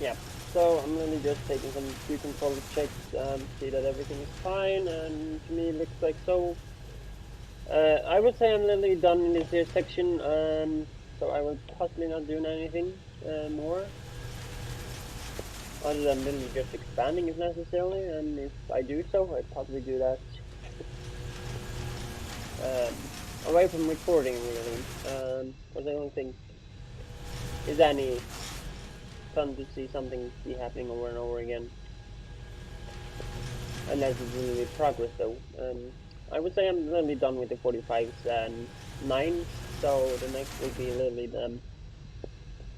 Yeah. so I'm really just taking some few control checks and see that everything is fine, and to me it looks like so. I would say I'm literally done in this here section, so I will possibly not do anything more, other than literally just expanding if necessarily, and if I do so, I'd possibly do that away from recording really, because I don't think it's any fun to see something be happening over and over again, unless it's really progress though. I would say I'm literally done with the 45s and 9s, so the next will be literally the,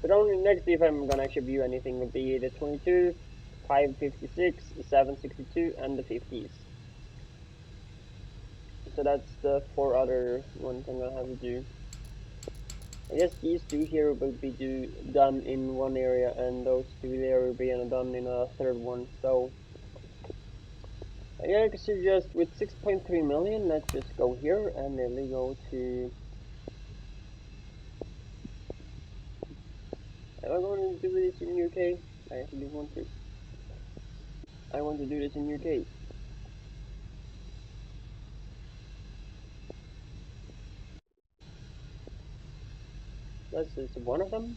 but only next if I'm gonna actually view anything would be the 22, 556, 762, and the 50s. So that's the 4 other ones I'm gonna have to do. I guess these 2 here will be done in one area, and those 2 there will be done in a third one. So I suggest with 6.3 million, let's just go here and then we go to. Am I going to do this in UK? I actually want to. I want to do this in UK. That's just one of them.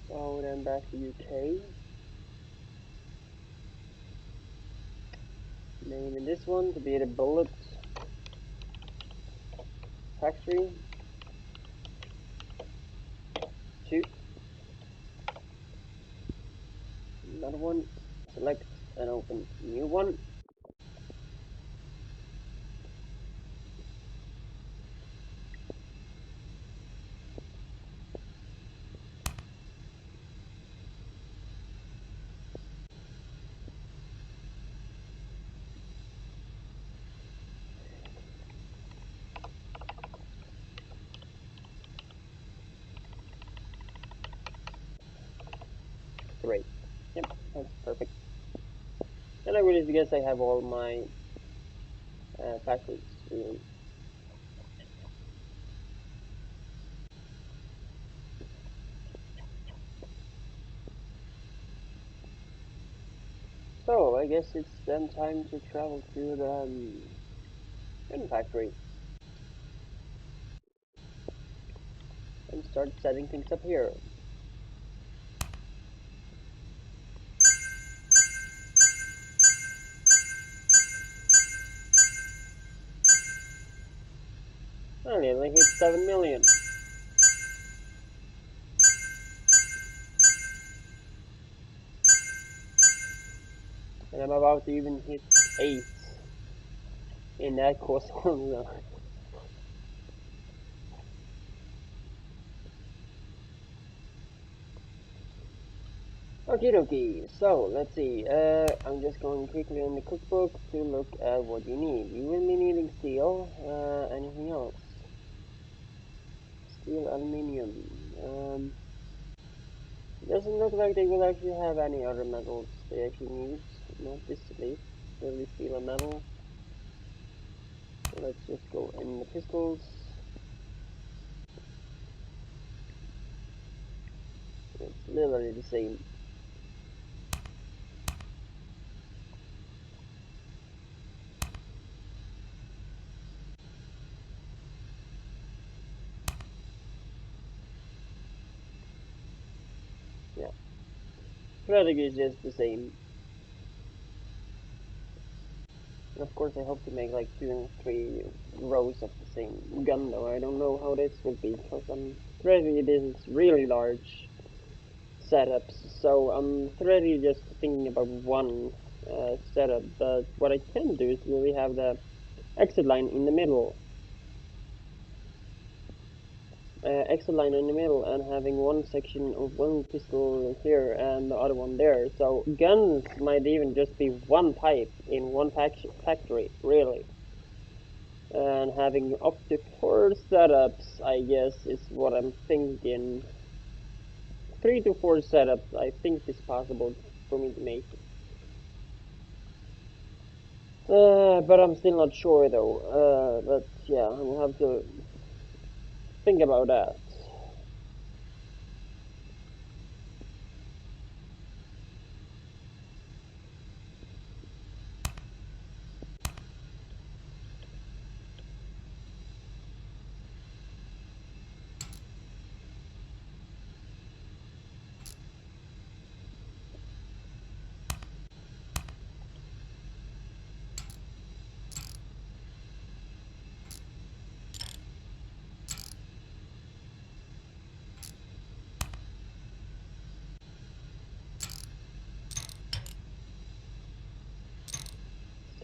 So then back to UK. Naming this one to be the Bullet Factory 2. Another one. Select and open new one. Great. Yep, that's perfect. And I really guess I have all my factories really. So I guess it's then time to travel to the gun factory and start setting things up here. I nearly hit 7 million. And I'm about to even hit 8 in that course alone. Okie dokie, so let's see, I'm just going quickly in the cookbook to look at what you need. You will be needing steel, anything else? Steel, aluminium, doesn't look like they will actually have any other metals they actually need, not this at least, really steel and metal. So let's just go in the pistols. It's literally the same. Yeah, strategy is just the same. And of course I hope to make like 2 and 3 rows of the same gun though. I don't know how this will be because I'm strategy this is really large setups, so I'm already just thinking about one setup, but what I can do is really have the exit line in the middle, exit line in the middle, and having one section of one pistol here and the other one there, so guns might even just be one pipe in one factory, really. And having up to 4 setups, I guess, is what I'm thinking. 3 to 4 setups, I think is possible for me to make. But I'm still not sure though. But yeah, we'll have to think about that.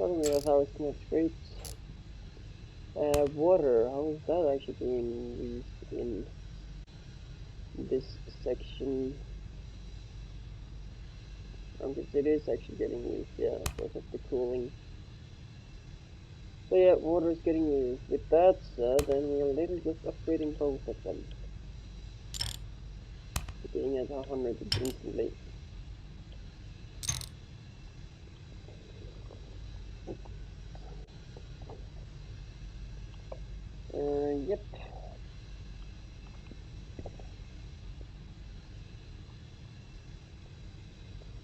telling me how it's not great. Water, how is that actually being used in this section? Because it is actually getting used, yeah, because of the cooling. So yeah, water is getting used. With that said, then we are literally just upgrading both of them. Being at 100 instantly. Yep.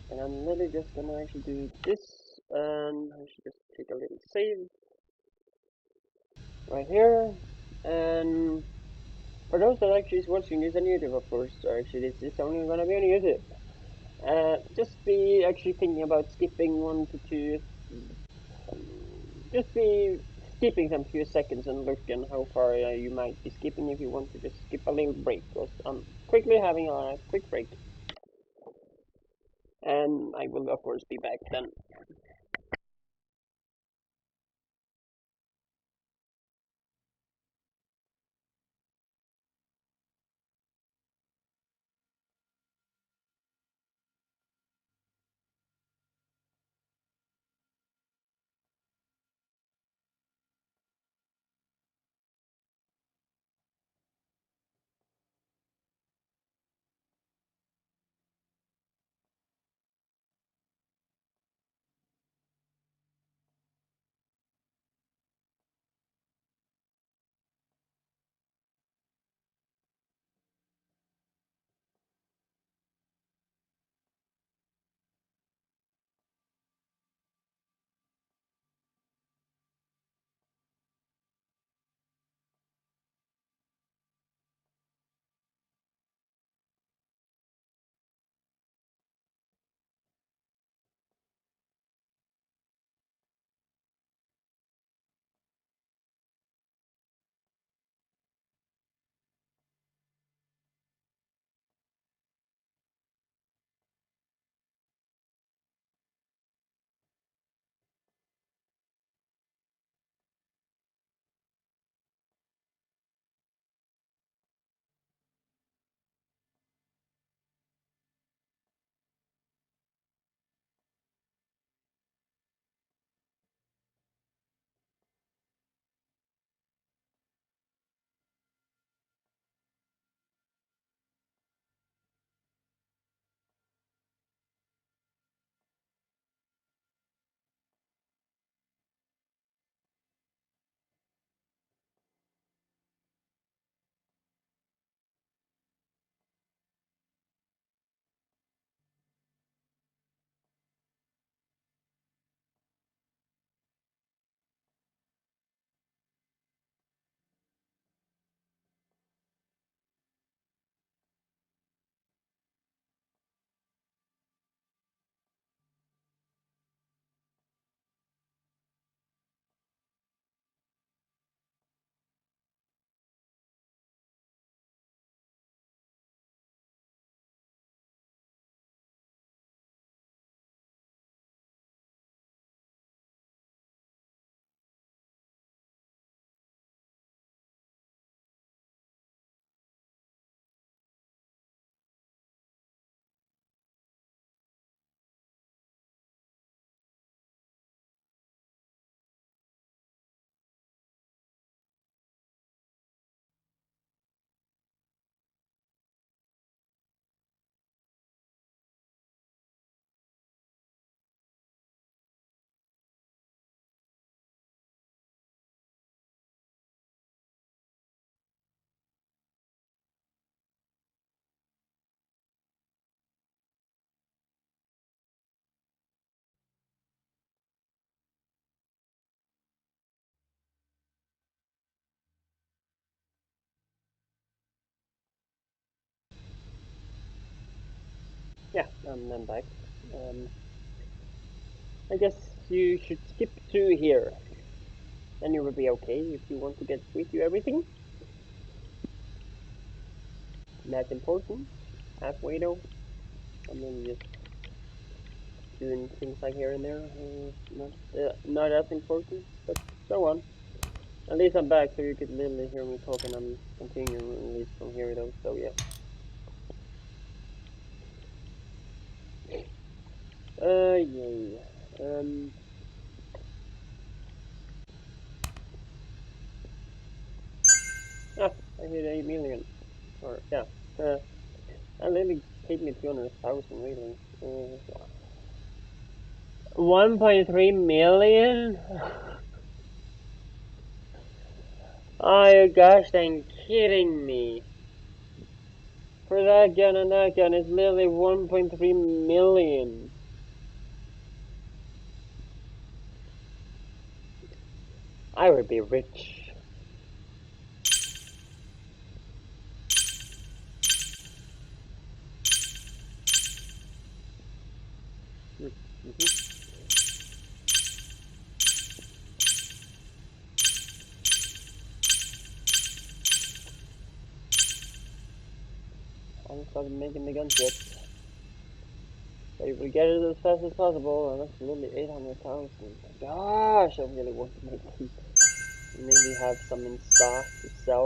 And I'm literally just gonna actually do this, and I should just take a little save right here. And for those that actually is watching this on YouTube, of course, actually this is only gonna be on YouTube. Just be actually thinking about skipping 1 to 2. Just be skipping some few seconds and look and how far you might be skipping if you want to just skip a little break. Because I'm quickly having a quick break, and I will of course be back then. Yeah, I'm back. Um, I guess you should skip through here, and you will be okay if you want to get with you everything. That's important. Halfway though, and then just doing things like here and there. Not as important, but so on. At least I'm back, so you could literally hear me talking. I'm continuing at least from here though. So yeah. Yay. Ah, I hit 8 million. Or yeah. Uh, that literally paid me 200,000 really. 1.3 million? Oh, you gosh dang kidding me. For that gun and that gun, it's literally 1.3 million. I would be rich. Mm-hmm. I haven't started making the guns yet. But if we get it as fast as possible, and that's literally 800,000. Gosh, I really want to make them. Maybe have some in stock to sell.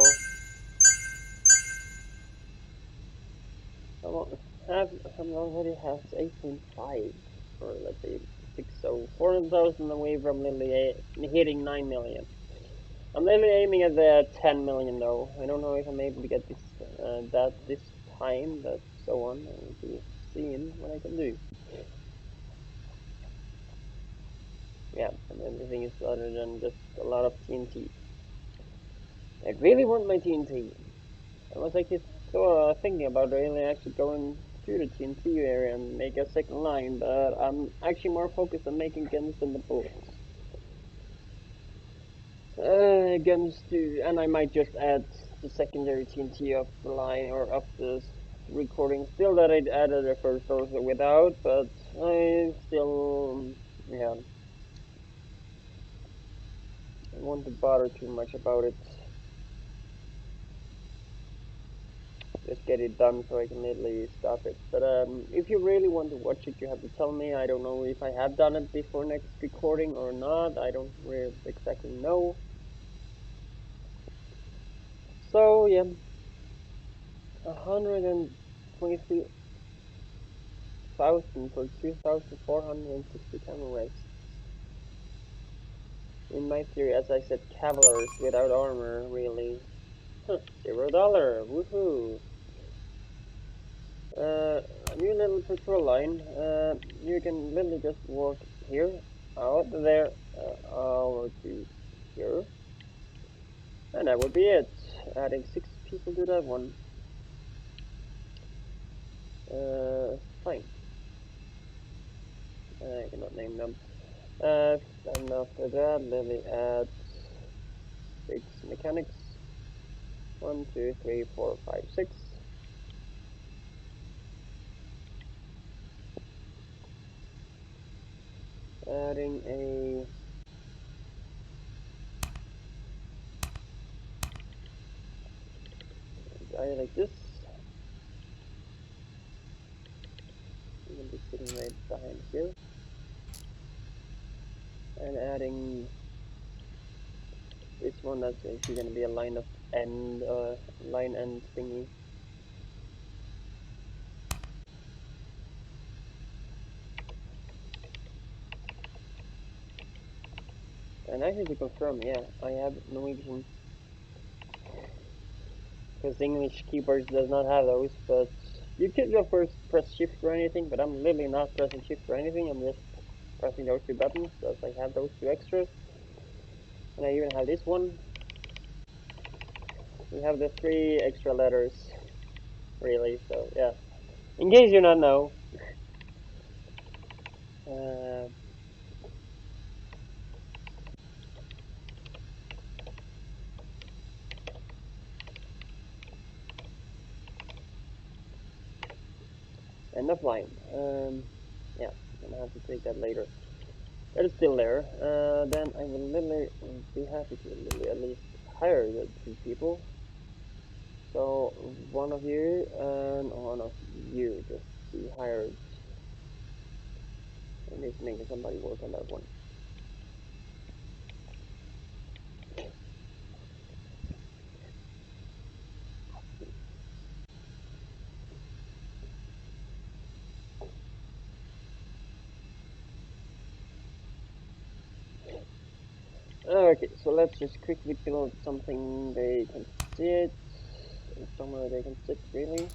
How long how long already has 8.5? Or let's say 6, so 400,000 away from literally hitting 9 million. I'm literally aiming at the 10 million though. I don't know if I'm able to get that this time, but so on. I will be seeing what I can do. Yeah, and everything is other than just a lot of TNT. I really want my TNT. I was actually thinking about really actually going to the TNT area and make a second line, but I'm actually more focused on making guns than the bullets. Guns too, and I might just add the secondary TNT up the line or up the recording. Still that I'd added the first also without, but I still, yeah, I want to bother too much about it. Just get it done so I can literally stop it. But if you really want to watch it, you have to tell me. I don't know if I have done it before next recording or not. I don't really exactly know. So yeah, 123,000 for 2,460 camera rests. In my theory, as I said, cavalers without armor, really. Huh, $0. Woohoo! A new little patrol line. You can literally just walk here, out there, over to here, and that would be it. Adding 6 people to that one. Fine. I cannot name them. And after that, literally add 6 mechanics. 1, 2, 3, 4, 5, 6. Adding a guy like this. I'm gonna be sitting right behind here. And adding this one that's actually gonna be a line end thingy. And actually to confirm, yeah, I have Norwegian because English keyboards does not have those, but you could of course press shift or anything, but I'm literally not pressing shift or anything, I'm just pressing those 2 buttons, as I have those 2 extras. And I even have this one. We have the 3 extra letters, really, so yeah. In case you not know. Uh, End of line. Yeah, I'm gonna have to take that later. That is still there. Then I will literally be happy to literally at least hire the 2 people. So one of you and one of you just be hired. I need to make somebody work on that one. Okay, so let's just quickly build something they can sit, somewhere they can sit really.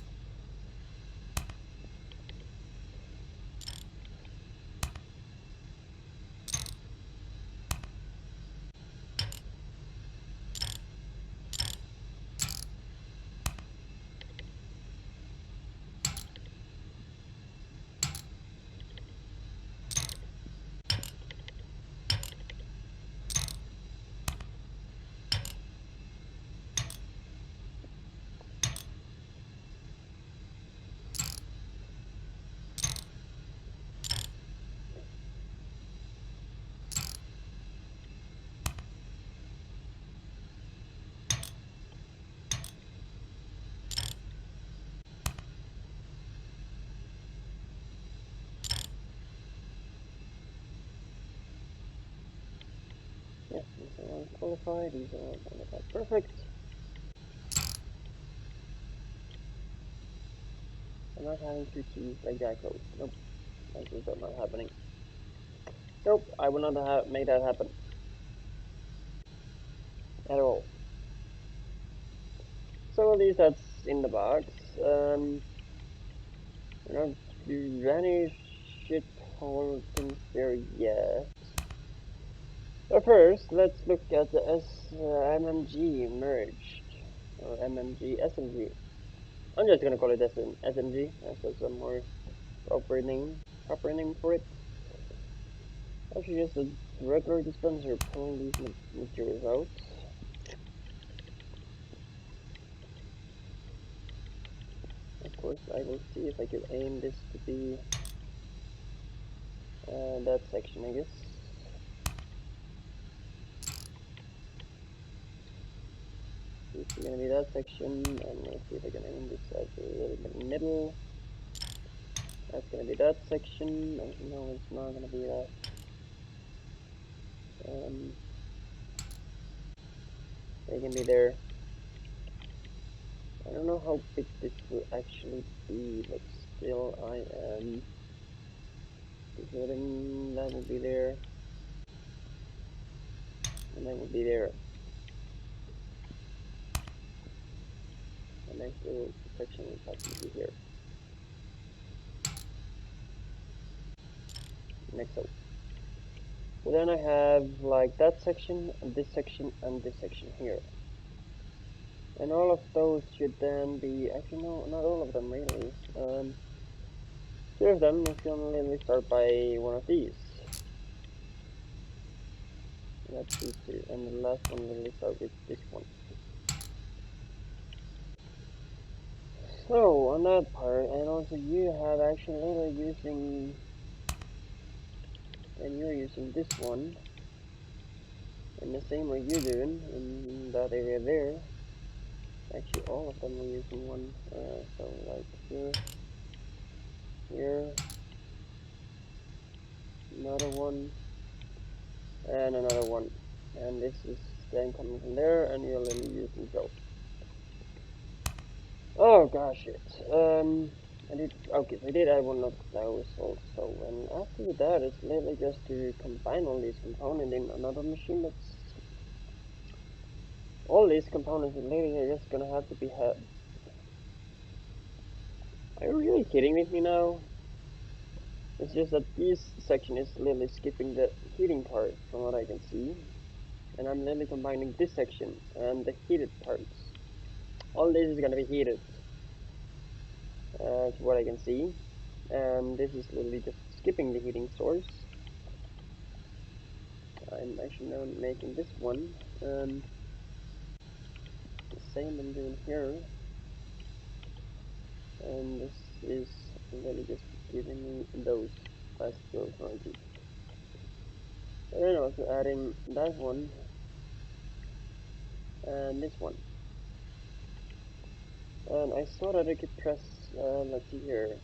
Yeah, these are all qualified, these are all qualified. Perfect. I'm not having two keys like that close. Nope, that's just not happening. Nope, I will not make that happen at all. So at least that's in the box. We're not do any shit hole things there yet. But first, let's look at the MMG merged, or MMG SMG. I'm just gonna call it SMG, as that's a more proper name, for it. Actually, just a regular dispenser pulling these materials out. Of course, I will see if I could aim this to be that section, I guess. This is gonna be that section. I'm gonna see if I can aim this at a little bit in the middle. That's gonna be that section. Actually, no, it's not gonna be that. They can be there. I don't know how big this will actually be, but still I am. That will be there, and that will be there. The next little section will possibly be here. Next up. So then I have like that section, and this section, and this section here. And all of those should then be, actually no, not all of them really. Two of them is gonna literally start by one of these. That's these two, and the last one literally start with this one. So on that part, and also you have actually literally using, and you're using this one in the same way you're doing in that area there. Actually, all of them were using one. So like here, here, another one, and another one. And this is then coming from there, and you're literally using so. Oh gosh, shit. I did, okay, so I did add one of those also, and after that, it's literally just to combine all these components in another machine. That's all these components are literally just gonna have to be had. Are you really kidding with me now? It's just that this section is literally skipping the heating part, from what I can see, and I'm literally combining this section and the heated parts. All this is gonna be heated, to what I can see, and this is literally just skipping the heating source. I'm actually now making this one, the same I'm doing here, and this is literally just giving me those as the alternative. And then also adding that one and this one. And I saw that I could press, let's see here.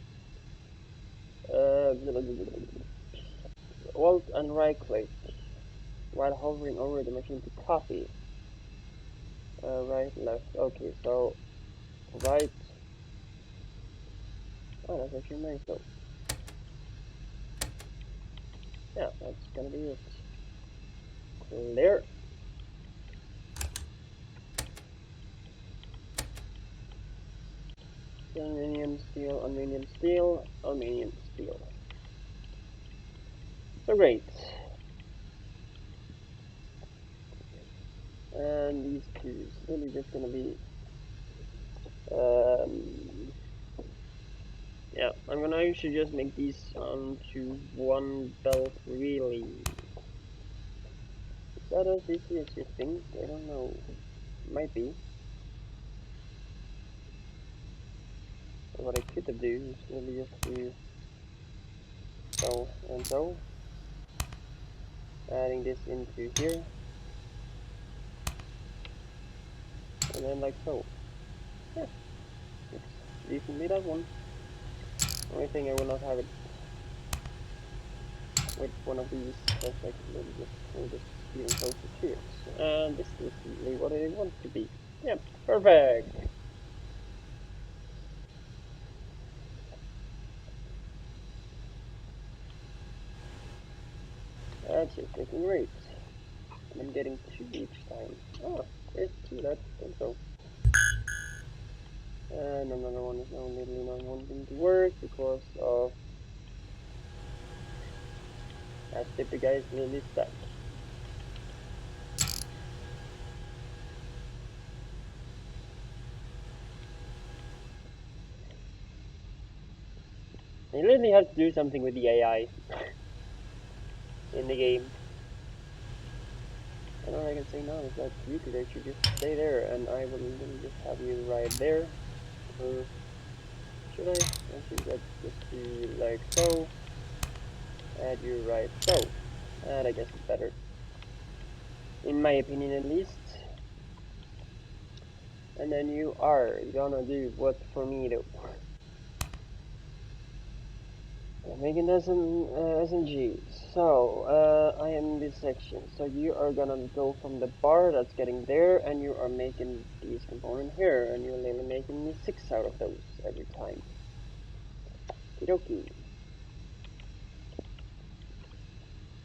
Alt and right click while hovering over the machine to copy. Right, left. Okay, so right. Oh, that's actually nice though. Yeah, that's gonna be it. Clear. Aluminium, steel, aluminium, steel, aluminium, steel. So great. And these two is really just gonna be yeah, I'm gonna actually just make these onto one belt really. Is that as easy as you think? I don't know. Might be. So what I could have do is really just do so and so. Adding this into here. And then like so. Yeah, looks decently that one. Only thing I will not have it with one of these because I could maybe just pull this even closer to it. And this is really what I want to be. Yeah, perfect. That's just looking great. And I'm getting 2 each time. Oh, there's 2 left also. And another one is now literally not wanting to work because of that stupid guy is literally stuck. You literally have to do something with the AI in the game. And all I can say now is that you could actually just stay there and I will literally just have you right there. Or should I? Actually, let's just do like so. Add you right so. And I guess it's better. In my opinion at least. And then you are gonna do what for me though. Making SMG. So, I am in this section. So you are gonna go from the bar that's getting there, and you are making these components here, and you're literally making me 6 out of those every time. Kidoki.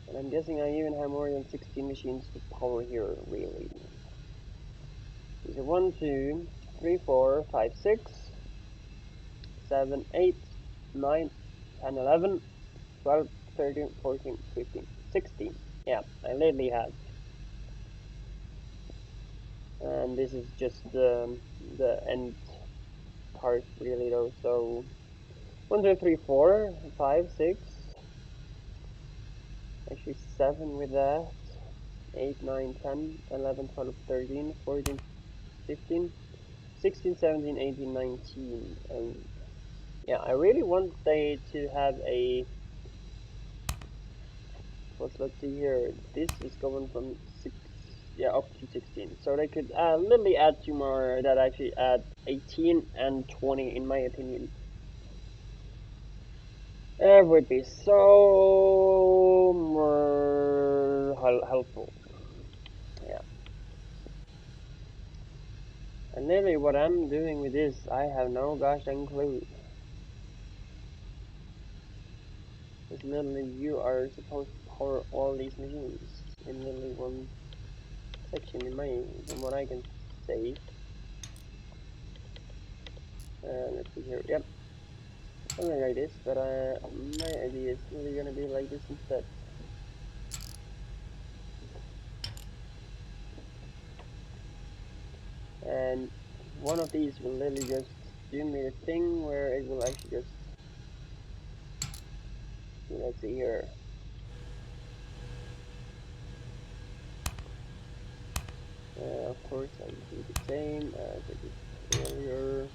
And I'm guessing I even have more than 16 machines to power here, really. These are 1, 2, 3, 4, 5, 6, 7, 8, 9, 10, 11, 12, 13, 14, 15, 16. Yeah, I literally have. And this is just the end part really though. So 1, 2, 3, 4, 5, 6, actually 7 with that, 8, 9, 10, 11, 12, 13, 14, 15, 16, 17, 18, 19. Oh, yeah, I really want they to have a, because let's see here, this is going from 6, yeah, up to 16. So they could literally add 2 more that actually add 18 and 20 in my opinion. It would be so more helpful. Yeah. And literally what I'm doing with this, I have no gosh dang clue. Because literally you are supposed to power all these machines in literally one section in my, from what I can say. Let's see here, yep. Something like this, but my idea is really gonna be like this instead. And one of these will literally just do me the thing where it will actually just, let's see here. Of course, I will do the same as I did earlier,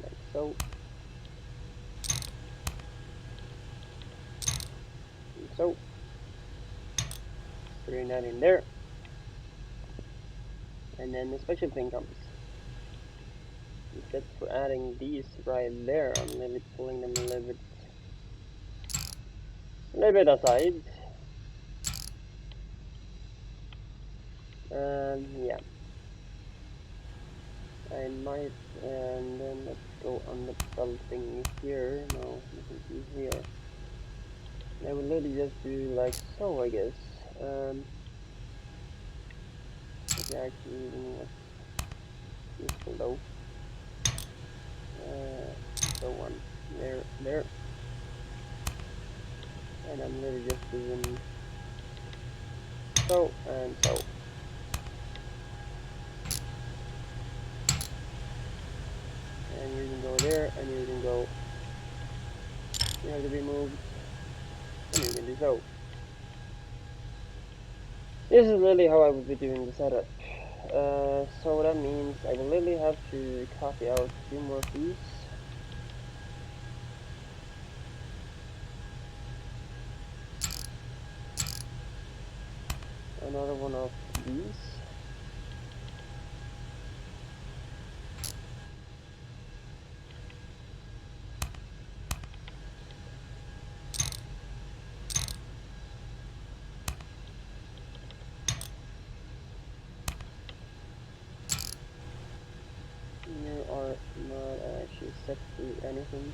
like so, and so, putting that in there, and then the special thing comes. Instead for adding these right there, I'm literally pulling them a little bit a little bit aside. Yeah, I might, and then let's go on the belt thing here. No, nothing in here. I will literally just do like so, I guess. Which actually even was useful though. So one there, and I'm literally just doing so and so. And you can go there, and you can go. You have to be moved, and you can do so. This is literally how I would be doing the setup. So that means I will literally have to copy out a few more of these. Another one of these. You are not actually set to anything.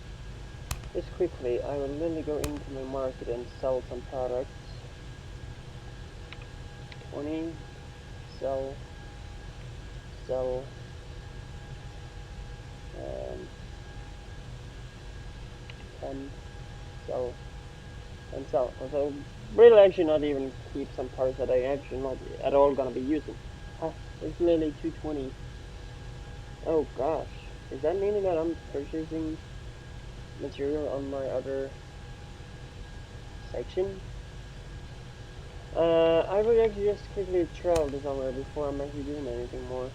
Just quickly, I will literally go into my market and sell some products. 20, sell, sell, um, 10, sell, and sell. So really actually not even keep some parts that I actually not at all gonna be using. Huh, it's literally 220. Oh gosh. Is that meaning that I'm purchasing material on my other section? I would actually just quickly travel to somewhere before I'm actually doing anything more.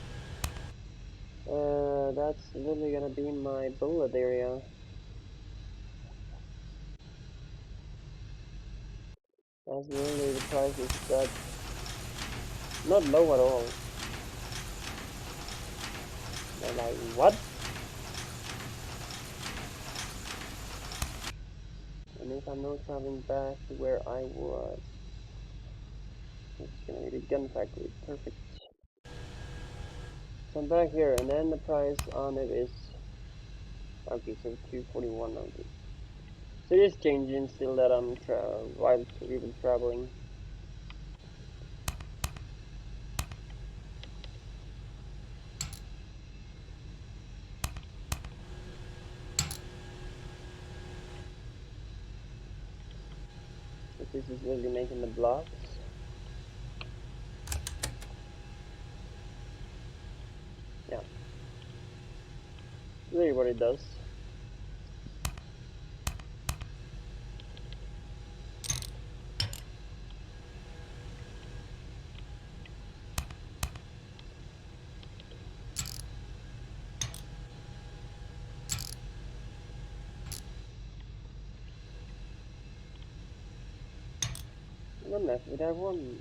That's literally gonna be my bullet area. That's literally the prices that not low at all. They're like, what? And if I'm now traveling back to where I was, this is gonna be the gun factory. Perfect. So I'm back here, and then the price on it is okay. So 241. Okay. So it is changing still that I'm while even traveling. So this is really making the blocks. Yeah, really what it does. Not left with that one.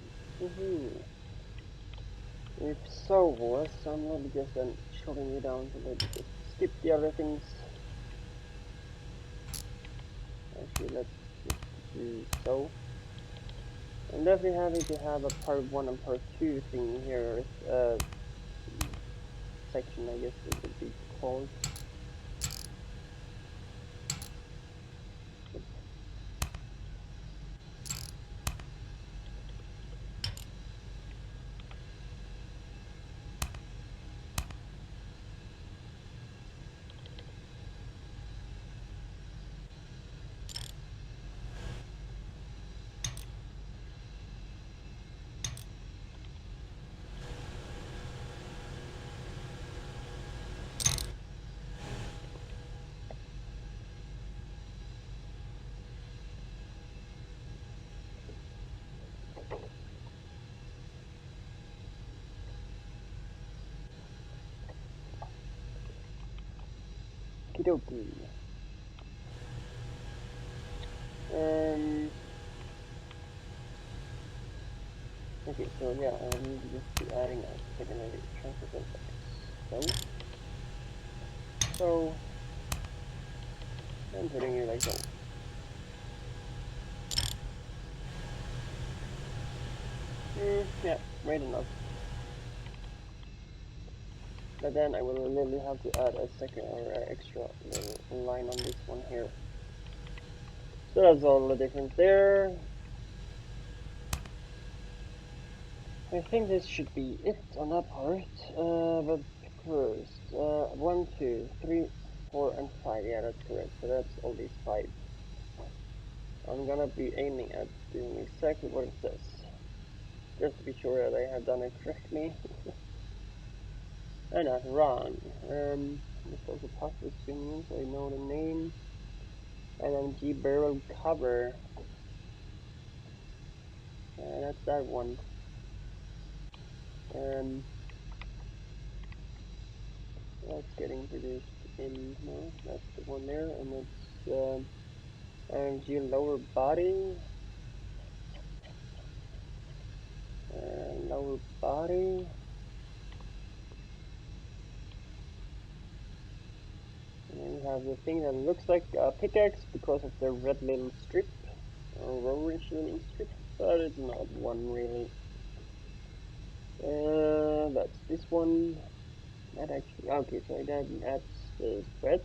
If so, I'm really just then shutting you down to maybe just skip the other things. Actually, let's just do so. I'm definitely happy to have a part 1 and part 2 thing here, section I guess it would be called. Kidoki. Um, okay, so yeah, I will need to just be adding a secondary transfer so, so, I'm putting it like so. Yeah, great enough. But then I will literally have to add a second or extra little line on this one here. So that's all the difference there. I think this should be it on that part. But first, 1, 2, 3, 4, and 5. Yeah, that's correct. So that's all these 5. I'm gonna be aiming at doing exactly what it says, just to be sure that I have done it correctly and not wrong. Just also possibly zoom in so I know the name. And then G barrel cover. That's that one. That's getting produced in. No, that's the one there, and it's G lower body. Lower body. And then we have the thing that looks like a pickaxe because of the red little strip, or orange little strip, but it's not one really. That's this one. That actually, okay, so that's the spread.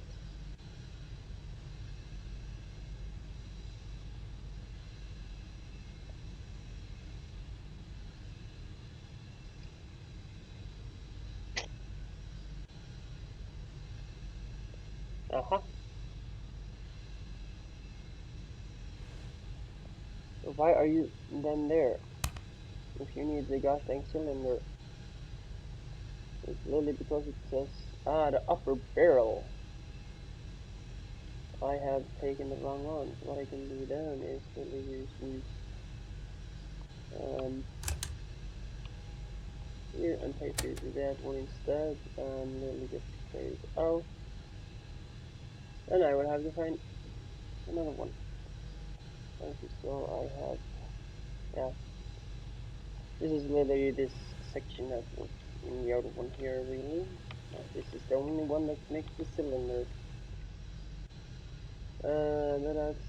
Aha. So why are you then there? If you need the gosh dang cylinder, it's literally because it says, the upper barrel. I have taken the wrong one. So what I can do then is literally use here and paste it to that one instead, and literally just clear it out. And I will have to find another one. Okay, so I have, yeah, this is literally this section that was in the other one here, really. This is the only one that makes the cylinder. But that's,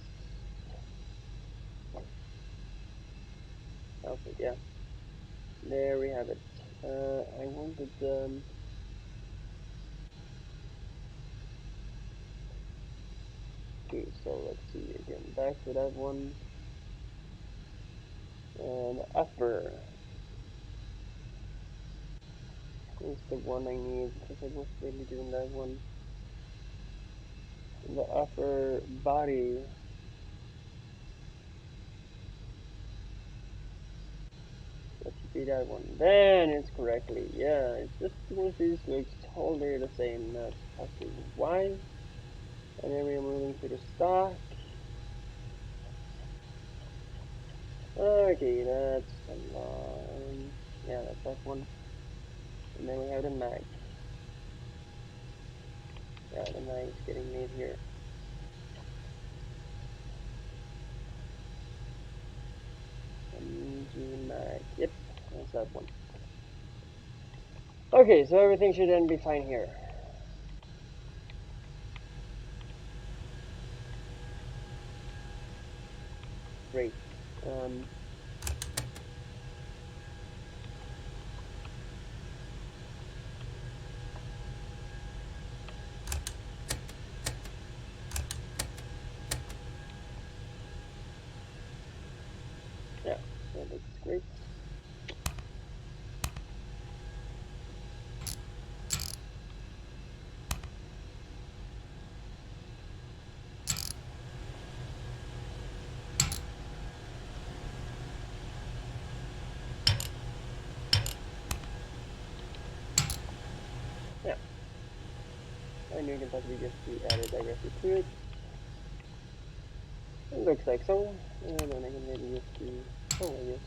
okay, yeah, there we have it. I wanted, okay, so let's see again, back to that one. The upper is the one I need, because I was really doing that one. The upper body, that should be that one. Then it's correctly, yeah, it's just because these looks totally the same, that's possibly why. And then we're moving to the stock. Okay, that's the line. Yeah, that's that one. And then we have the mag. Yeah, the mag is getting made here. MG mag. Yep, that's that one. Okay, so everything should then be fine here. Great. Yeah, that looks great. Yeah. And you can possibly just be added directly to it. It looks like so. And then I can maybe just do so, I guess.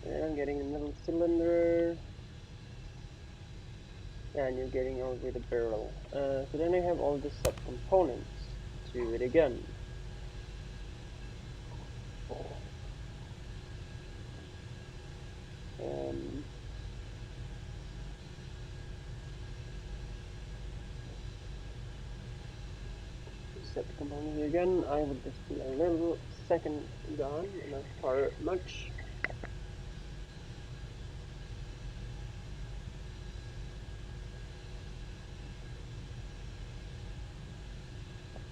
And I'm getting a middle cylinder. And you're getting over with the barrel. So then I have all the sub-components to it again. Um, Set the components again. I will just be a little second gone, not far much.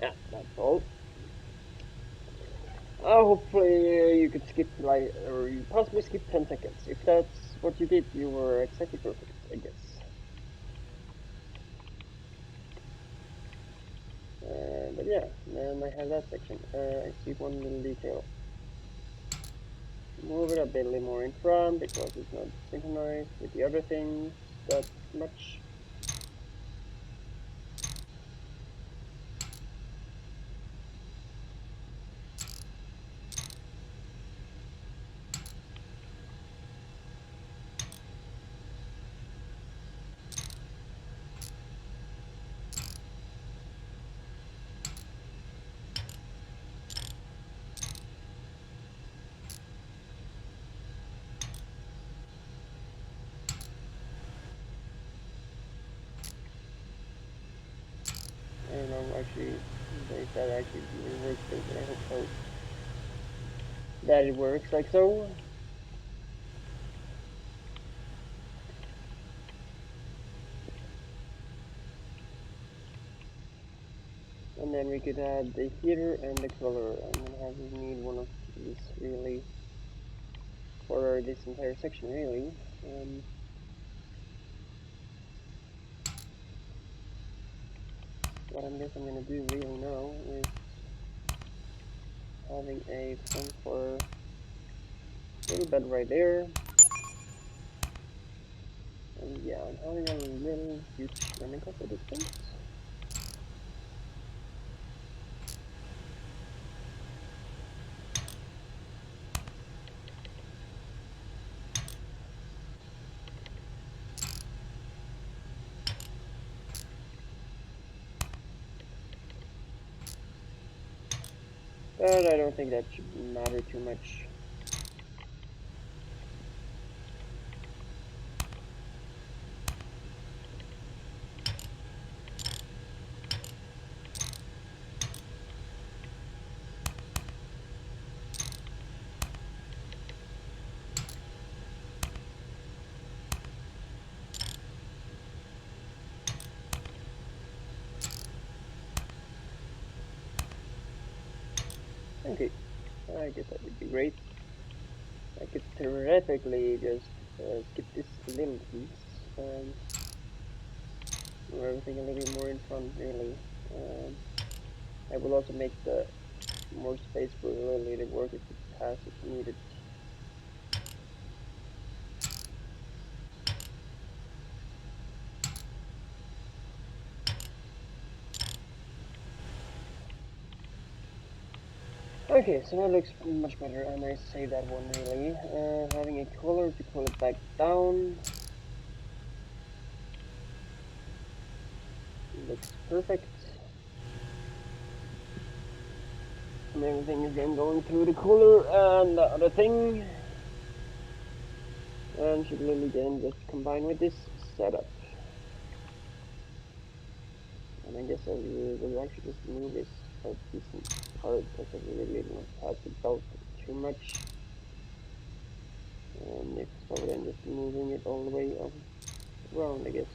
Yeah, that's all. Hopefully you could skip like, or you possibly skip 10 seconds. If that's what you did, you were exactly perfect, I guess. But yeah, then I have that section. I see one little detail. Move it a bit more in front because it's not synchronized with the other things that much. I don't know actually if that actually even works, but I hope so. That it works like so. And then we could add the heater and the color. I'm gonna have to need one of these really for this entire section really. What I guess I'm gonna do really now is having a front for a little bed right there. And yeah, I'm having a little huge running cost at this point. But I don't think that should matter too much. Okay, I guess that would be great. I could theoretically just skip this little piece and move everything a little bit more in front really. I will also make the more space for a little later work if it has if needed. Okay, so that looks much better, and I save that one really. Having a color to pull it back down looks perfect. And everything is then going through the color and the other thing. And should really again just combine with this setup. And I guess I will actually just move this a decent part because I really don't have to belt too much. And if so, then just moving it all the way around, I guess.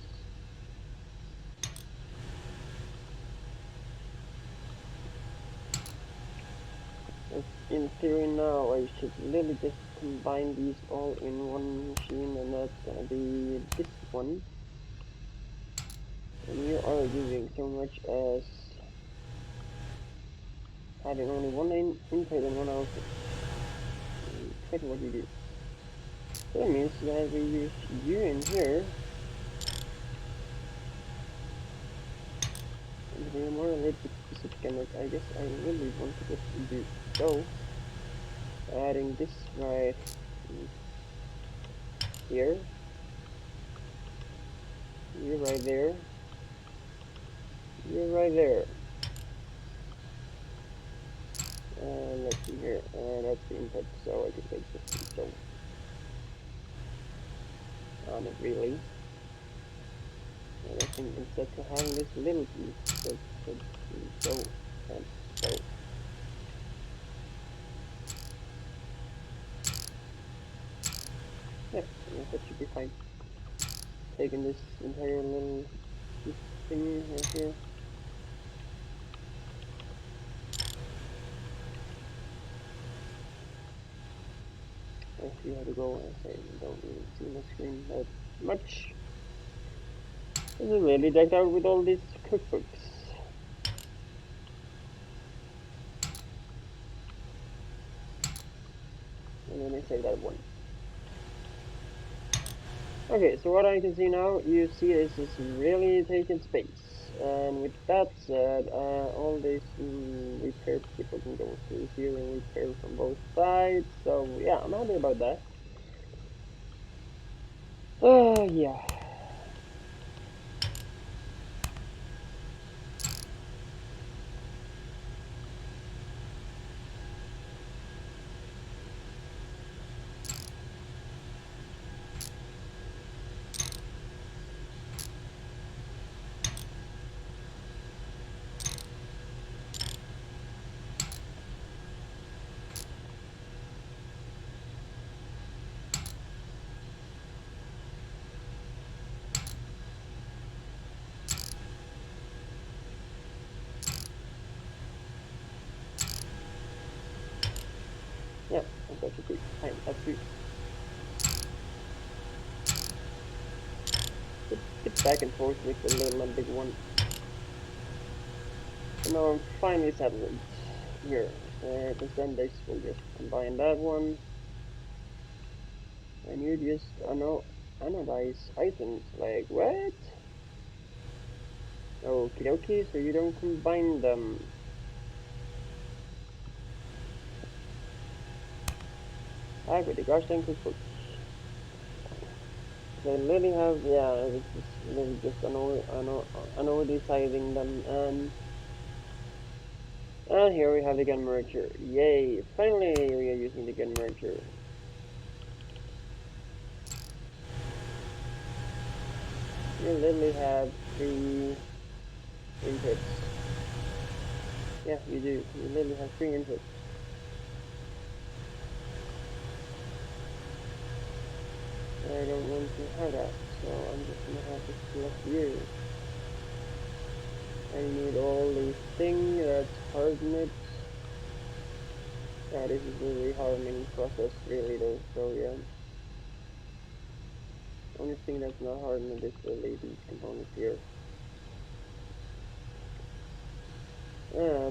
In theory now, I should really just combine these all in one machine, and that's gonna be this one. And you are doing so much as having only one input and one output. Exactly what you do. So that means that we use U in here, and we're more a little bit specific, and I guess I really want to just do so. Adding this right here, you right there, you right there. Let's see here, that's the input, so I can take this and so on it really. And I think instead of having this little piece, it should be so and so. Yeah, I guess that should be fine. Taking this entire little piece thing right here. If you have to go and say you don't really see my screen that much. This is really decked out with all these cookbooks. And then I save that one. Okay, so what I can see now, you see this is really taking space. And with that said, all these repair people can go through here and repair from both sides. So yeah, I'm happy about that. Yeah. Yeah, that should be fine. That's good. Bit back and forth with the little and big one. So now I'm finally settled here. Because then this will just combine that one. And you just analyze items. Like, what? Okie dokie, so you don't combine them. Back with the gosh dang cookbook. They literally have, yeah, it's just, they're just annoy deciding them. And here we have the gun merger. Yay! Finally, we are using the gun merger. You literally have 3 inputs. Yeah, you do. You literally have 3 inputs. I don't want to have that, so I'm just gonna have to select you. I need all these things. That's hardened. Yeah, this is a really hardening process, really, though. So yeah. Only thing that's not hardened is really these components here.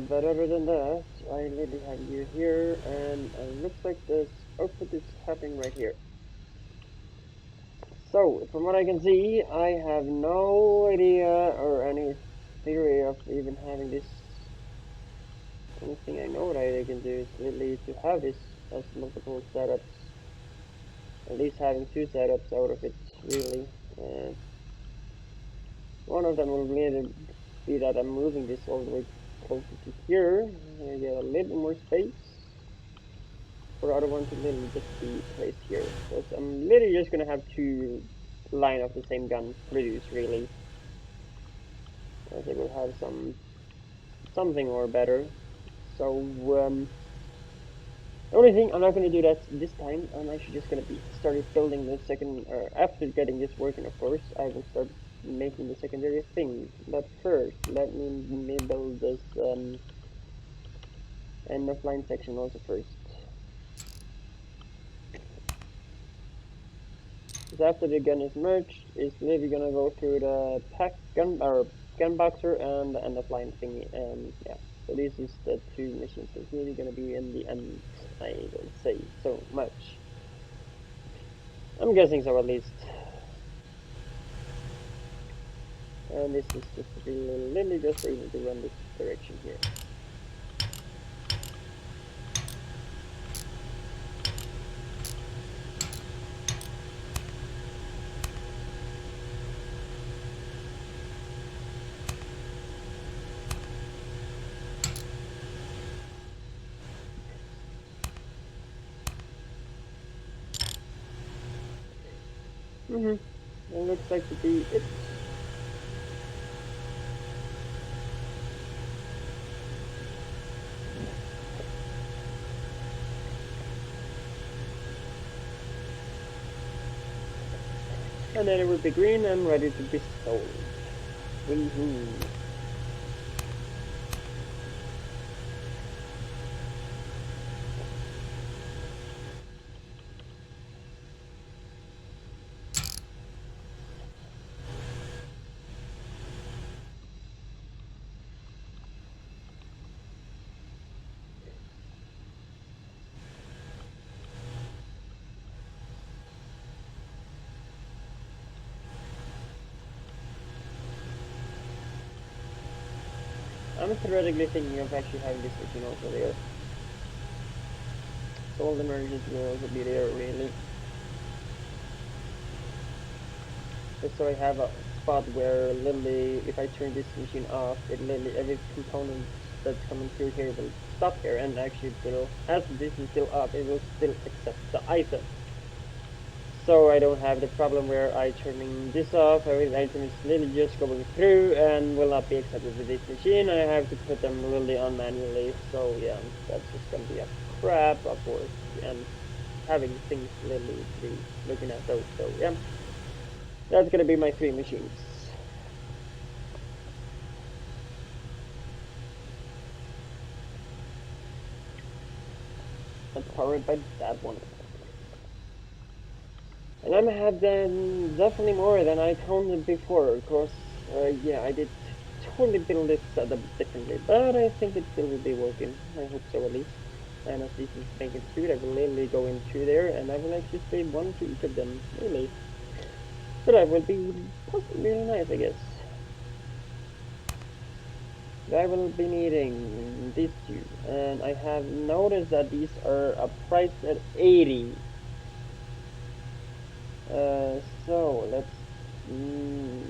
But other than that, I literally have you here, and it looks like this output is happening right here. So, from what I can see, I have no idea or any theory of even having this. Only thing I know that I can do is literally to have this as multiple setups. At least having 2 setups out of it, really. One of them will really be that I'm moving this all the way closer to here. I get a little more space. For the other one to literally just be placed here. Because I'm literally just gonna have 2 line of the same gun produced, really. Because it will have something or better. So the only thing, I'm not gonna do that this time. I'm actually just gonna started building the second, or after getting this working, of course, I will start making the secondary thing. But first, let me build this end of line section also first. Because after the gun is merged, it's literally gonna go through the pack gun or gun boxer and the end of line thingy, and yeah. So this is the 2 missions that's really gonna be in the end, I will say so much. I'm guessing so, at least. And this is just literally just able to run this direction here. It looks like to be it. And then it will be green and ready to be sold. Woohoo! I'm theoretically thinking of actually having this machine also there. So all the merchants will also be there, really. Just so I have a spot where literally, if I turn this machine off, it literally every component that's coming through here will stop here, and actually it will, as this is still up, it will still accept the item. So I don't have the problem where I turning this off, every item is literally just going through and will not be accepted with this machine. I have to put them literally on manually. So yeah, that's just gonna be a crap of work and having things literally to be looking at those. So yeah, that's gonna be my three machines. And powered by that one. And I'm have then definitely more than I counted before, because yeah, I did totally build this setup differently, but I think it still will be working. I hope so at least. And as this is making food, I will literally go in through there, and I will actually spray one to each of them, really. So that will be possibly really nice, I guess. I will be needing these two, and I have noticed that these are priced at 80. So let's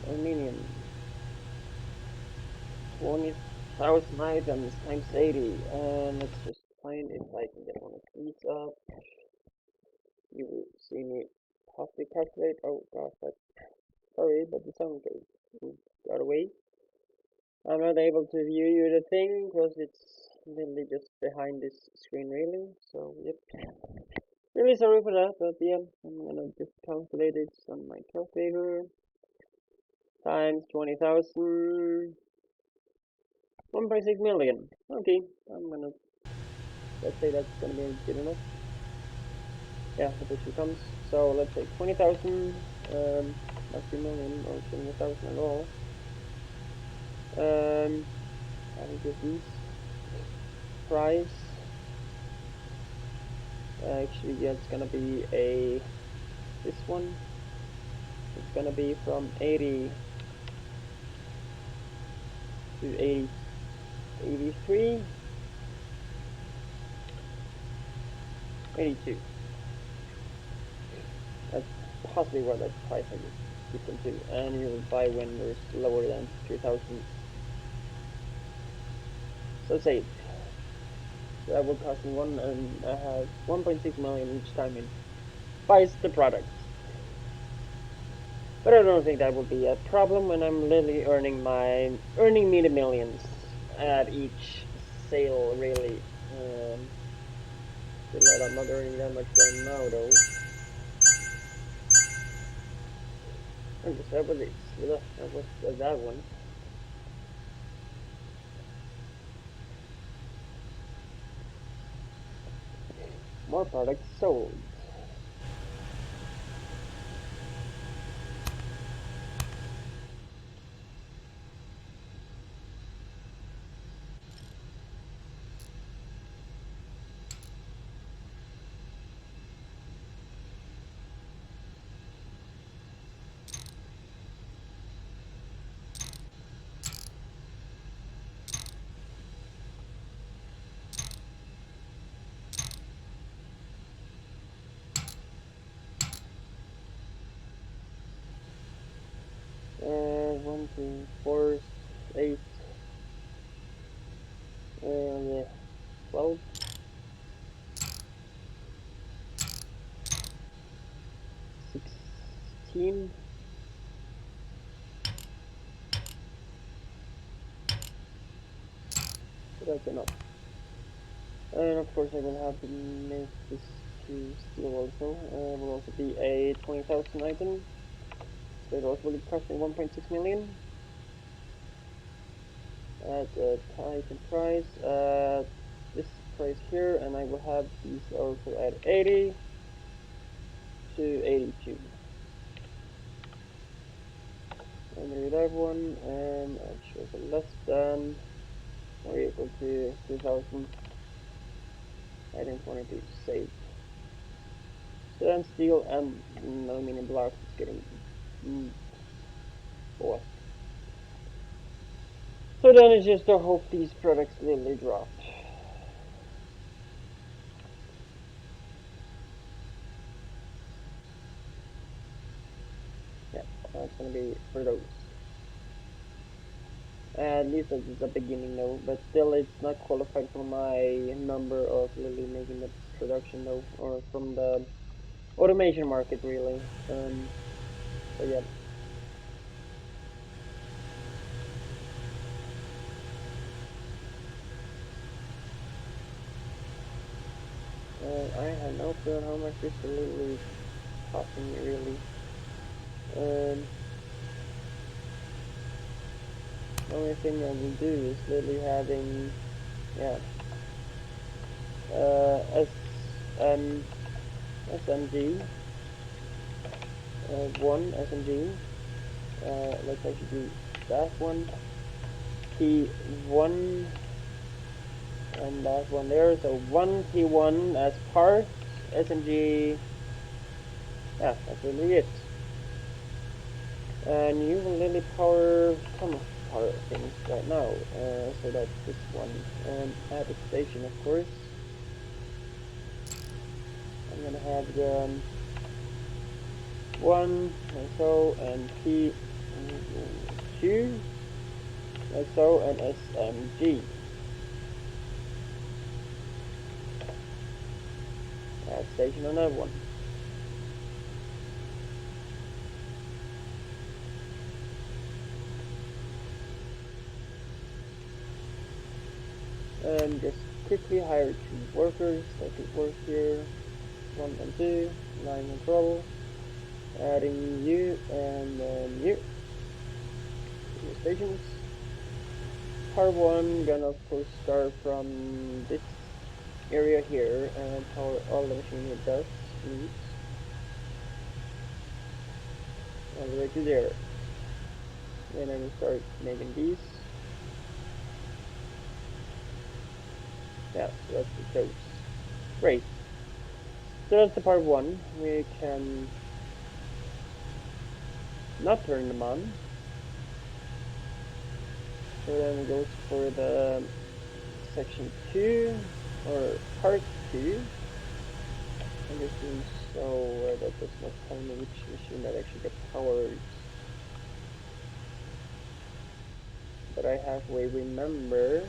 aluminium 20,000 items times 80, and let's just find if I can get one of these up. You will see me possibly calculate. Oh gosh, that's sorry, but the sound goes got away. I'm not able to view you the thing because it's literally just behind this screen railing. So yep, really sorry for that, but yeah, I'm gonna just calculate it on my calculator times 20,000. 1.6 million. Okay, I'm gonna let's say that's gonna be good enough. Yeah, the picture comes. So let's say 20,000, not 2 million or 20,000 at all. I will give these price. Actually, yeah, it's gonna be a this one. It's gonna be from 80 to 80, 83, 82. That's possibly what that price I just keep them to, and you will buy when there's lower than 3,000. So say it. So that will cost me one, and I have 1.6 million each time it buys the product. But I don't think that will be a problem when I'm literally earning me the millions at each sale, really. Feel like I'm not earning that much right now, though. I guess that was it. That was that one. More products sold. One, two, four, eight, yeah, 12, 16. So that's enough. And of course I will have to make this to steel also. Will also be a 20,000 item. So it also will cost me 1.6 million. At a item price at this price here, and I will have these also at 80 to 82. And there that one, and I'll show the less than or equal to 2,000. I didn't want to save. So then steel and aluminum blocks is getting bought. So then it's just to hope these products really drop. Yeah, that's gonna be for those. At least it's the beginning though, but still it's not qualified for my number of really making the production though, or from the automation market really. So yeah. I have no clue how much this is really costing me really. Um, the only thing I will do is literally having, yeah, SM, SMG, one SMG, let's actually do that one, P1, and that one there, so one P1 as part, SMG, yeah, that's really it. And you will literally power some power things right now, so that's this one. Add a station, of course. I'm gonna have the one like so, and P2 like so, and SMG. Add station on that one. And just quickly hire 2 workers that could work here. 1 and 2, line control. Adding you and then you. Two stations. Part 1 gonna of course start from this area here and power all the machine it does needs all the way to there. Then I will start making these. Yeah, so that's the dose. Great. So that's the part 1. We can not turn them on. So then it goes for the section 2 or part 2. And this is so that does not tell me which machine that actually gets powered. But I halfway remember.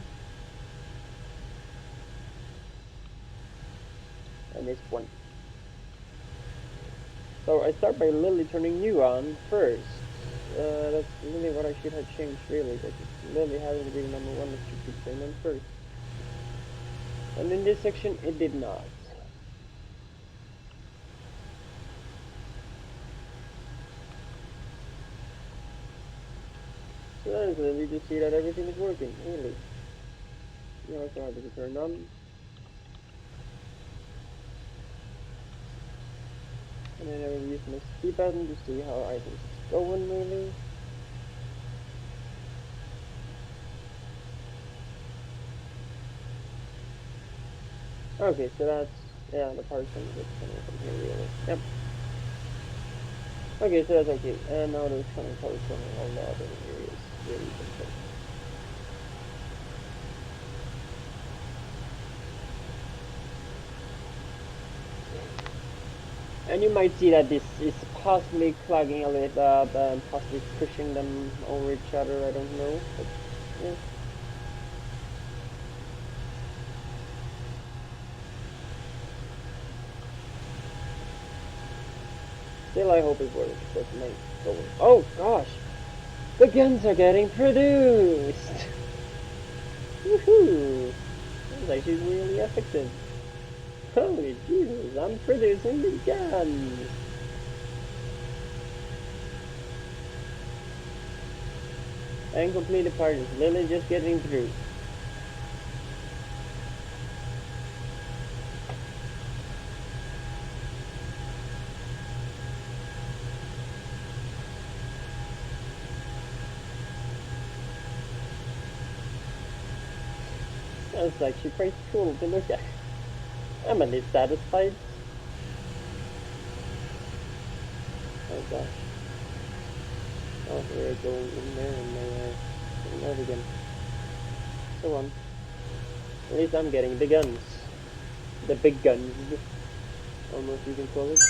And this one. So I start by literally turning you on first. That's really what I should have changed really, but it's literally having to be number 1 that should be turned on first. And in this section it did not. So that is really to see that everything is working, really. You also have to be turned on. And then I will use my C button to see how items is going really. Okay, so that's, yeah, the parts and it's coming from here really. Yep. Okay, so that's okay. And now there's coming parts from all the other areas really simple. And you might see that this is possibly clogging a little bit up and possibly pushing them over each other, I don't know. But, yeah. Still, I hope it works. That might go. Oh gosh, the guns are getting produced. Woohoo! That's actually really effective. Holy Jesus, I'm producing the guns. And completed part is literally just getting through. That's actually quite cool to look at. I'm at least satisfied. Oh gosh. Oh, we're going in there and there. Going out again. the one. At least I'm getting the guns. The big guns, almost you can call it.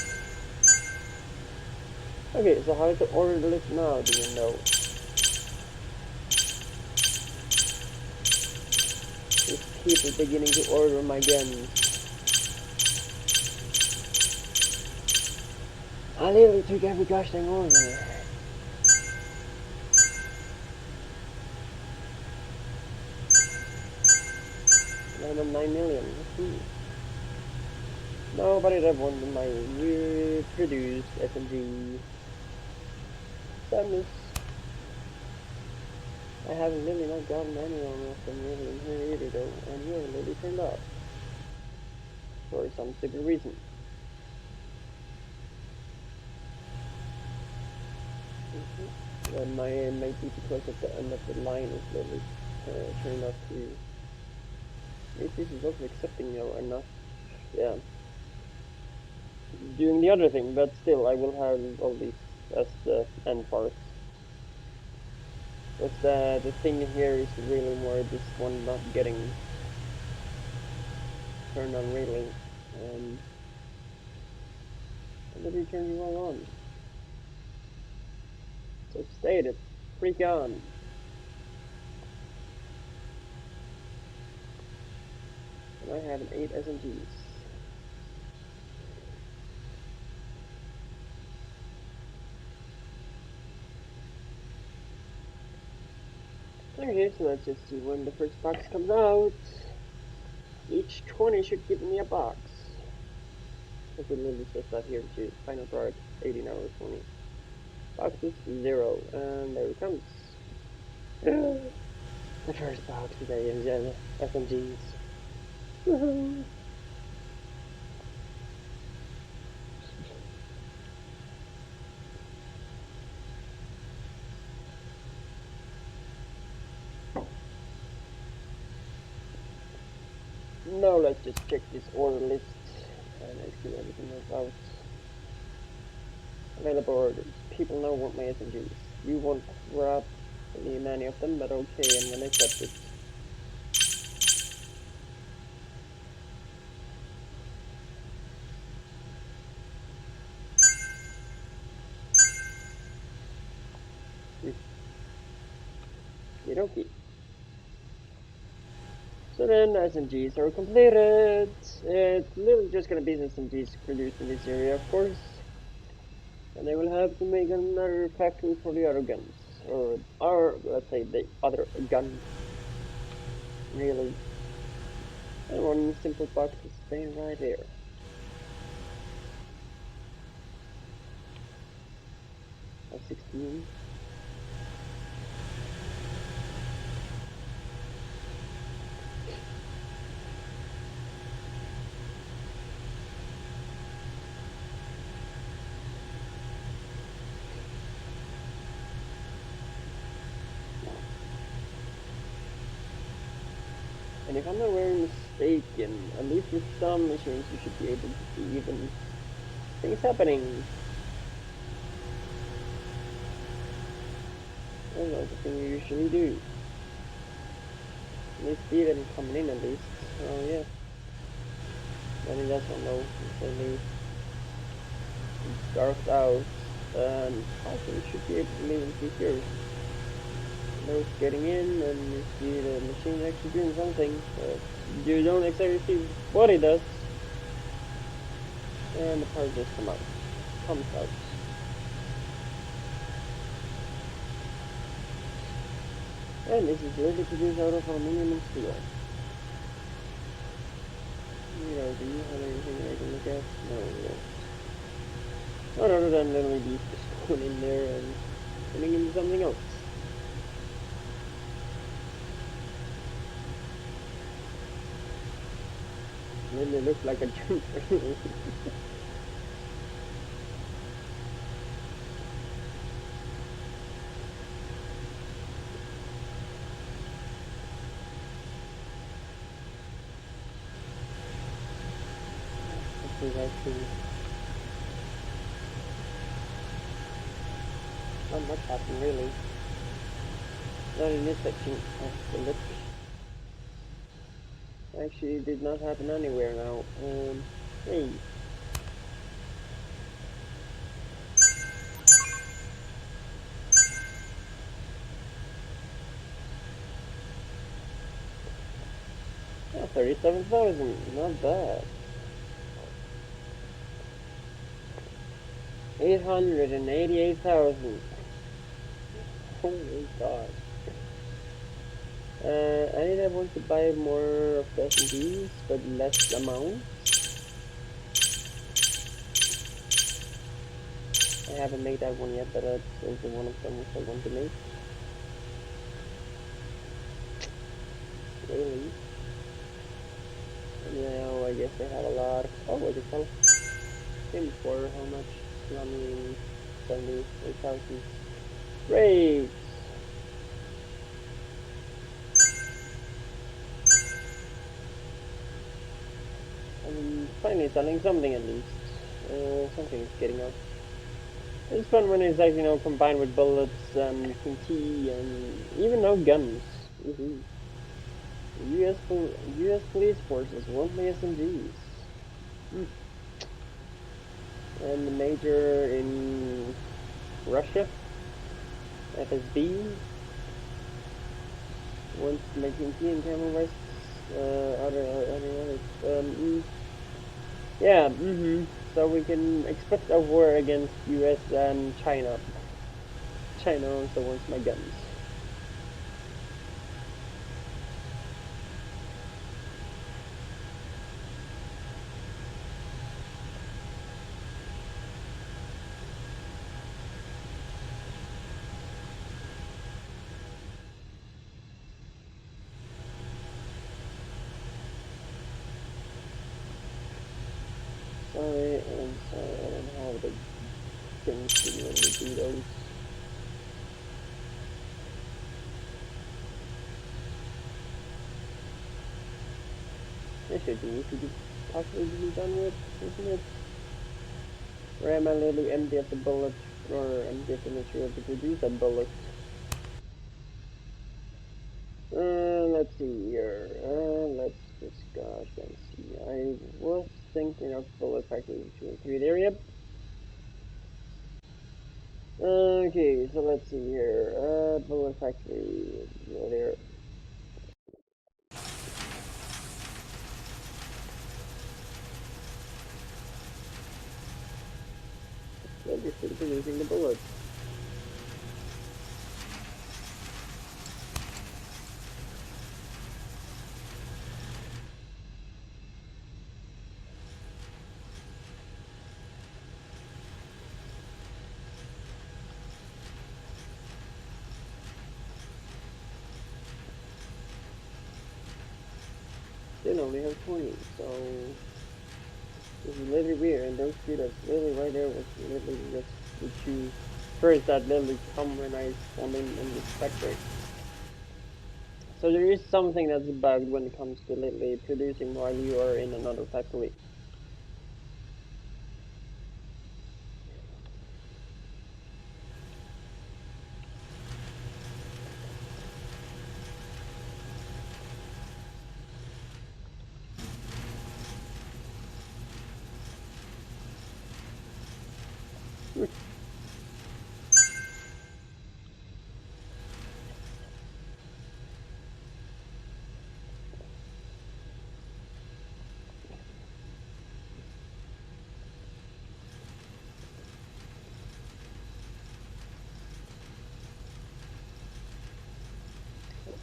Okay, so how to order the list now, do you know? There's people beginning to order my guns. I literally took every gosh dang order. I'm at 9 million. Nobody that wanted my new produced SMG. Sadness. I haven't really not gotten anyone of them really in here either though, and you're already turned off. For some stupid reason. And my be because at the end of the line is literally turned off to. If this is also accepting me or not. Yeah. Doing the other thing, but still I will have all these as the end parts. But the thing here is really more this one not getting turned on really. And let me turn you all on. So stated, freak on. And I have an 8 SMGs. Okay, so let's just see when the first box comes out. Each 20 should give me a box. It literally says that here too. Final product, 18 hours 20. Boxes 0, and there it comes. The first box today is SMGs. Woohoo! Now let's just check this order list and let's see everything about available orders. People now want my SMGs. You won't grab really many of them, but okay, I'm gonna accept it. Okay. So then SMGs are completed. It's literally just gonna be SMGs produced in this area, of course. And they will have to make another factory for the other guns. Or let's say the other gun. Really. And one simple box is staying right here. A 16. And if I'm not very mistaken, at least with some machines you should be able to see even things happening. I don't know, the thing you usually do. At least see them coming in at least. Oh yeah. Then it doesn't know. Suddenly it's darked out. And also you should be able to even see here. Those getting in and you see the machine actually doing something. You don't exactly see what it does. And the part just comes out. And this is literally produced out of aluminum and steel. You know, do you have anything I can look at? No, no. Not other than literally just going in there and turning into something else. Literally looks like a jumper. Actually, not much happened really. Not in this section of the look. Actually, it did not happen anywhere now. Hey. Yeah, 37,000. Not bad. 888,000. Oh my god. I need everyone to buy more of the SMGs, but less amount. I haven't made that one yet, but that's also one of them which I want to make. Really? And now I guess they have a lot. Oh, what the hell? Same for how much? 278,000. Great! I'm finally selling something at least. Something is getting out. It's fun when it's like, combined with bullets and TNT and even no guns. Woohoo. US police forces want my SMGs. Hmm. And the major in Russia, FSB, wants my TNT and camera rights. Yeah, So we can expect a war against US and China. China also wants my guns. Sorry, I don't have the things to really do those. This should be easy to possibly be done with, isn't it? Or am I literally empty of the bullet, or empty of the material to produce a bullet? Let's see here. Let's just gosh and see. I was thinking of bullet factory 2 and 3 there, yep. Okay, so let's see here. Bullet factory, go there. They'll be still producing the bullets. They only have 20, so this is literally weird, and those two that's literally right there was literally just the two first that literally come when I spawn in this factory. So there is something that's bugged when it comes to literally producing while you are in another factory.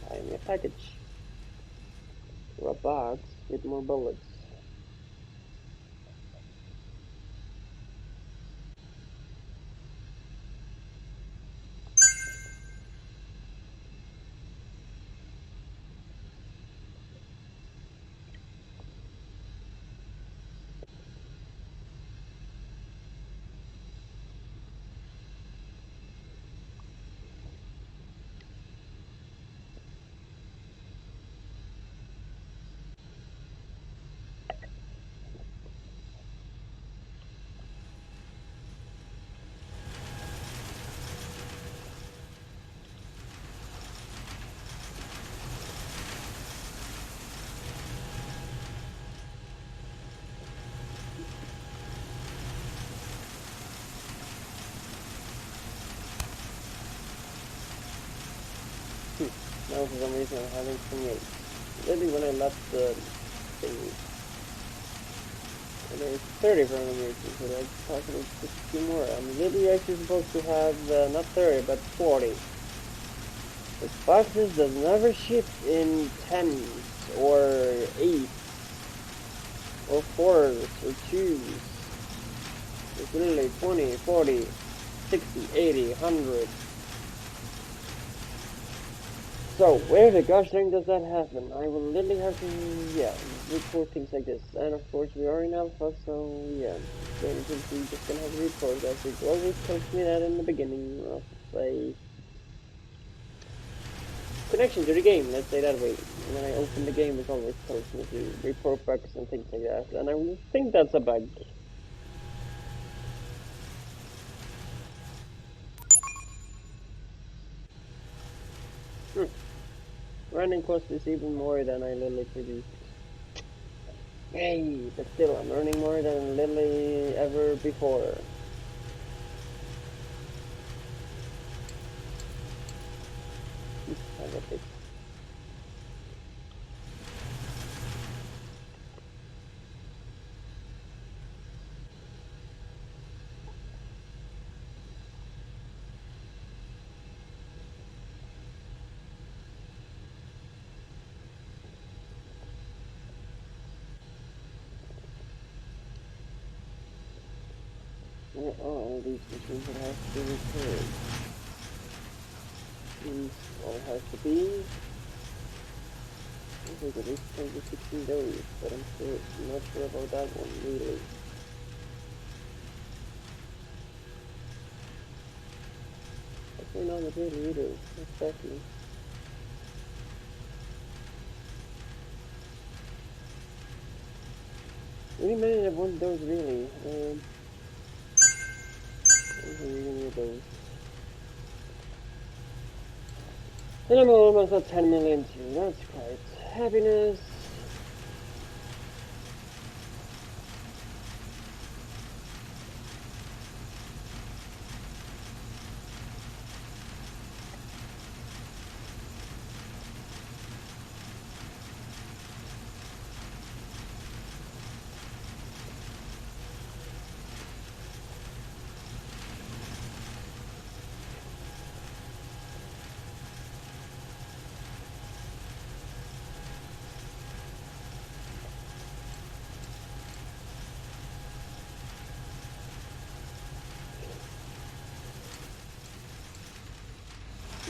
Buy me a package or a box with more bullets. Now for some reason I'm having 28. Literally when I left the thing, there's 30 for some reason, so that's possibly 60 more. I'm literally actually supposed to have, not 30, but 40. The boxes does never ship in 10s, or 8s, or 4s, or 2s. It's literally 20, 40, 60, 80, 100. So, where the gosh dang does that happen? I will literally have to, yeah, report things like this. And of course, we are in alpha, so yeah. So, we're just gonna have to report as it always tells me that in the beginning of a connection to the game, let's say that way. When I open the game, it always tells me to report bugs and things like that. And I think that's a bug. Running cost is even more than I literally produced. Yay, but still, I'm earning more than literally ever before. Have a fix. Where are all these machines that have to be repaired? These all have to be. I think at least 10 to 16 those, but I'm still not sure about that one, really. Actually not really either, exactly. Really many of one those really. Really those. And I'm almost at 10 million too, that's quite happiness.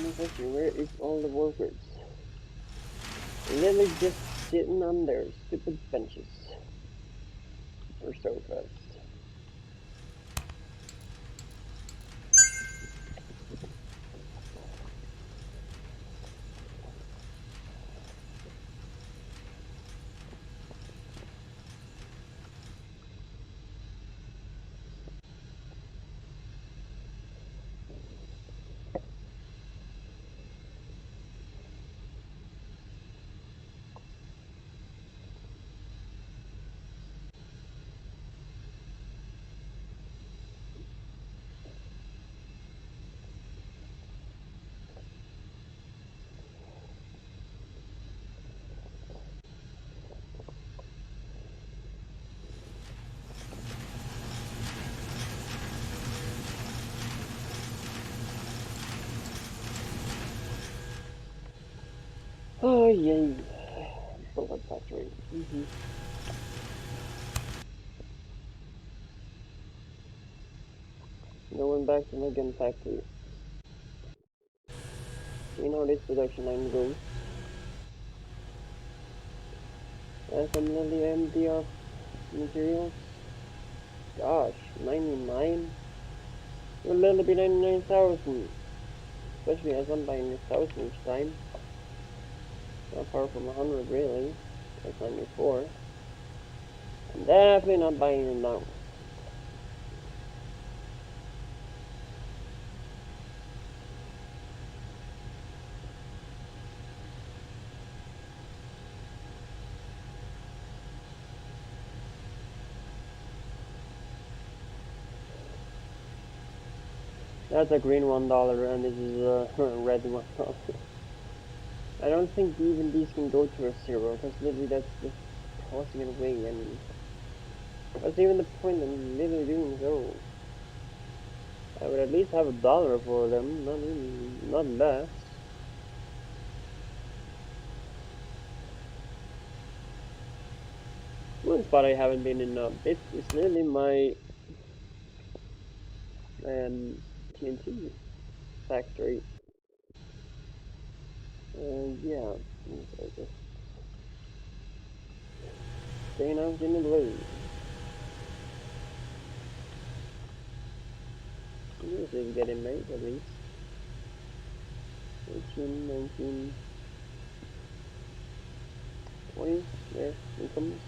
Exactly, where is all the workers? Literally just sitting on their stupid benches. Or sofas. Oh yay. Bullet factory. Going back to my gun factory. Seeing how this production line goes. As I'm nearly empty of materials. Gosh, 99? Will literally be 99,000. Especially as I'm buying 1,000 each time. Not far from 100 really. That's 94. I'm definitely not buying it now. That's a green $1 and this is a red $1. I don't think even these can go to a zero, because literally that's just tossing it away, and what's even the point in literally doing so? I would at least have $1 for them, not less. One spot I haven't been in a bit is literally my TNT factory. And yeah, so just staying out in the blue. Usually getting made at least. 18, 19, 20, there, it comes.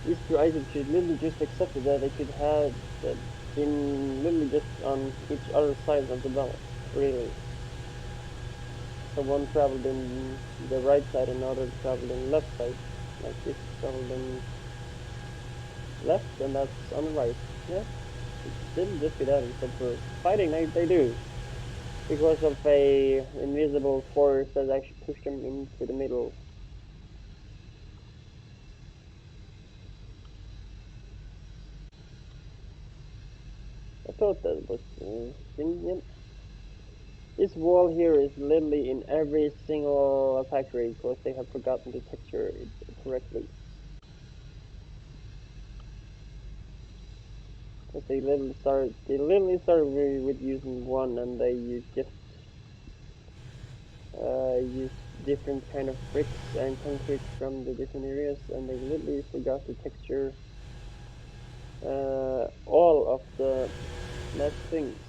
These two items should literally just accept that they could have that in literally just on each other side of the ballot. Really. So one traveled in the right side and another traveled in the left side. Like this traveled in left and that's on the right. Yeah. It should just be that instead for fighting they do. Because of a invisible force that actually pushed them into the middle. I thought that was the thing, yep. This wall here is literally in every single factory because they have forgotten to texture it correctly. Because they literally started with using one and they just use different kind of bricks and concrete from the different areas and they literally forgot to texture all of the last things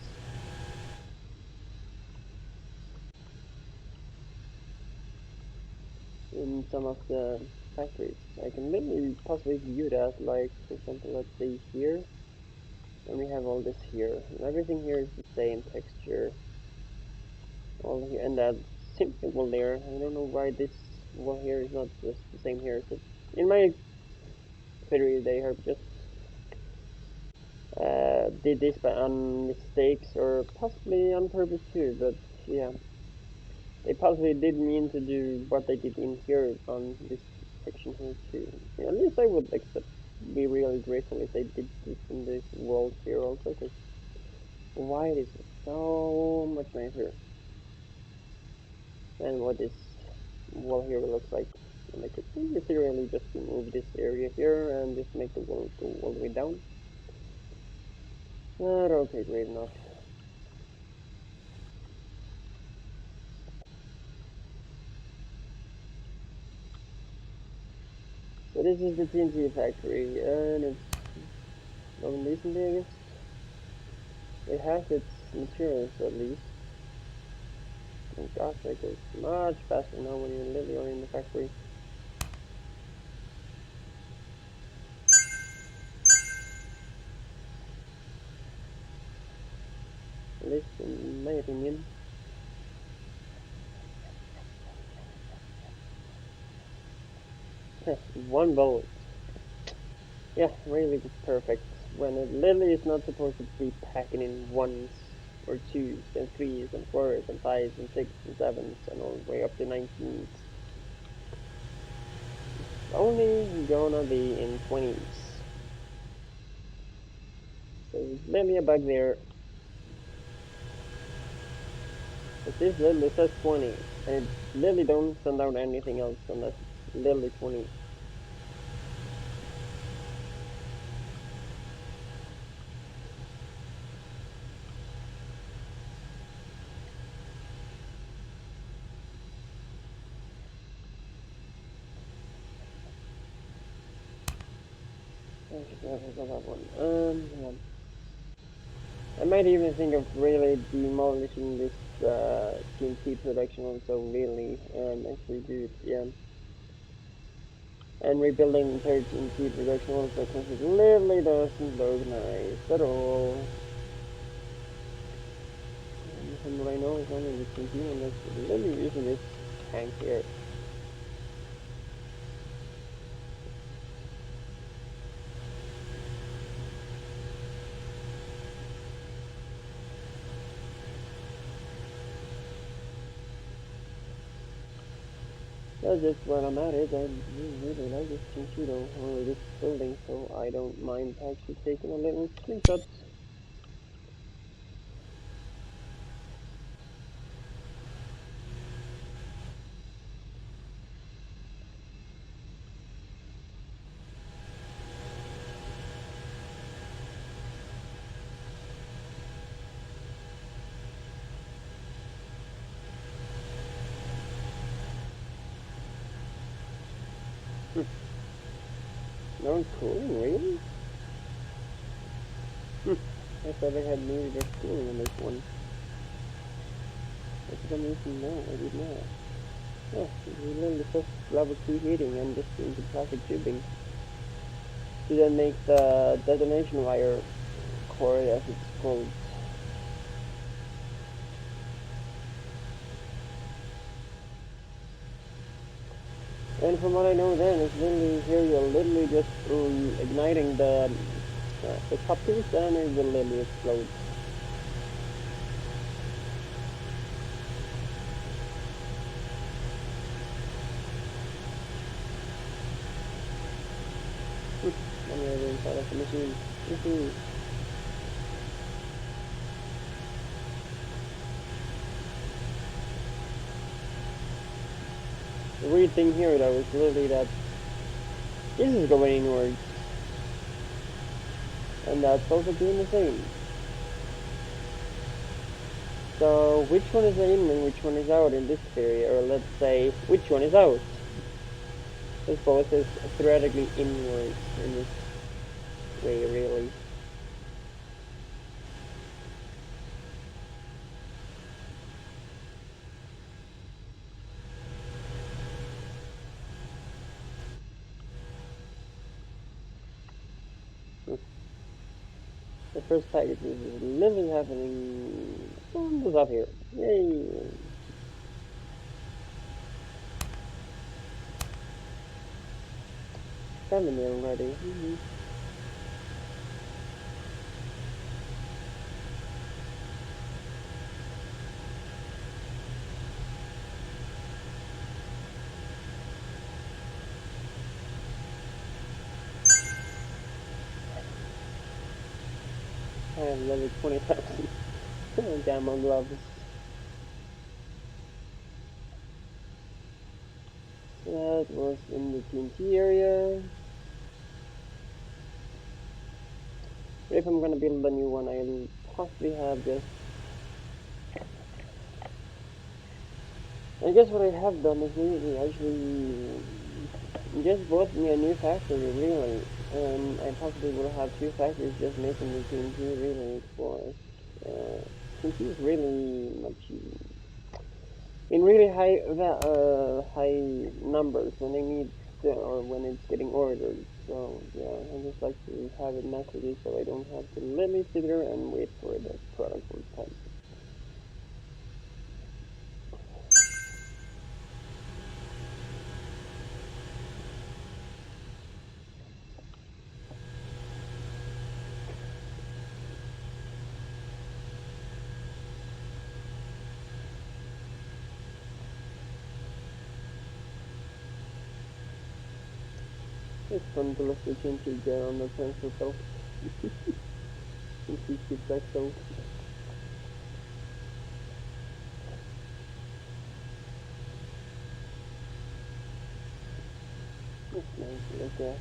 in some of the factories. I can literally possibly view that, like for example, let's say here, and we have all this here. Everything here is the same texture, all here, and that simple wall there. I don't know why this wall here is not just the same here. So in my theory, they have just did this by on mistakes or possibly on purpose too. But yeah, they possibly did mean to do what they did in here on this section here too. Yeah, at least I would accept, be really grateful if they did this in this world here also, because white is so much nicer than what this wall here looks like. And I could theoretically just remove this area here and just make the wall go all the way down. But okay, great enough. So this is the TNT factory, and it's going decently, I guess. It has its materials at least. Oh gosh, that goes much faster now when you're literally in the factory. At least in my opinion. One bullet. Yeah, really perfect. When it literally is not supposed to be packing in ones or twos and threes and fours and fives and sixes and sevens and all the way up to 19s. It's only gonna be in 20s. So there's literally a bug there. But this literally says 20 and it literally don't send out anything else unless it's literally 20. I forgot that one. Yeah. I might even think of really demolishing this TNT production also, really, and actually do it, yeah. And rebuilding the entire TNT production also, because it literally doesn't look nice at all. And from what I know, it's only the TNT one that's literally using this tank here. That's just where I'm at it. I really like this TNT though, or this building, so I don't mind actually taking a little screenshot. No cooling, really? I thought I had needed a cooling on this one. For some reason, no, I did not. Oh, we literally just level 2 heating and just into plastic tubing to then make the detonation wire core, as it's called. And from what I know then, it's literally here you're literally just igniting the top piece and it will literally explode. On the other side of the machine. The weird thing here though is literally that this is going inwards, and that's also doing the same. So which one is in and which one is out in this theory, or let's say which one is out? This both is theoretically inwards in this way, really. The first package is literally happening on the top here. Yay! Family already. I have level 20,000 gamma gloves. That was in the TNT area. But if I'm gonna build a new one, I'll possibly have just... I guess what I have done is really actually just bought me a new factory, really. I possibly will have two factories just making the TNT, really, for... TNT is really much... in really high numbers when they need or when it's getting ordered. So yeah, I just like to have it mass produced so I don't have to literally sit there and wait for the product all the time. It's fun to look at TNT get on the transfer belt. TNT feedback belt. It's nice to look at.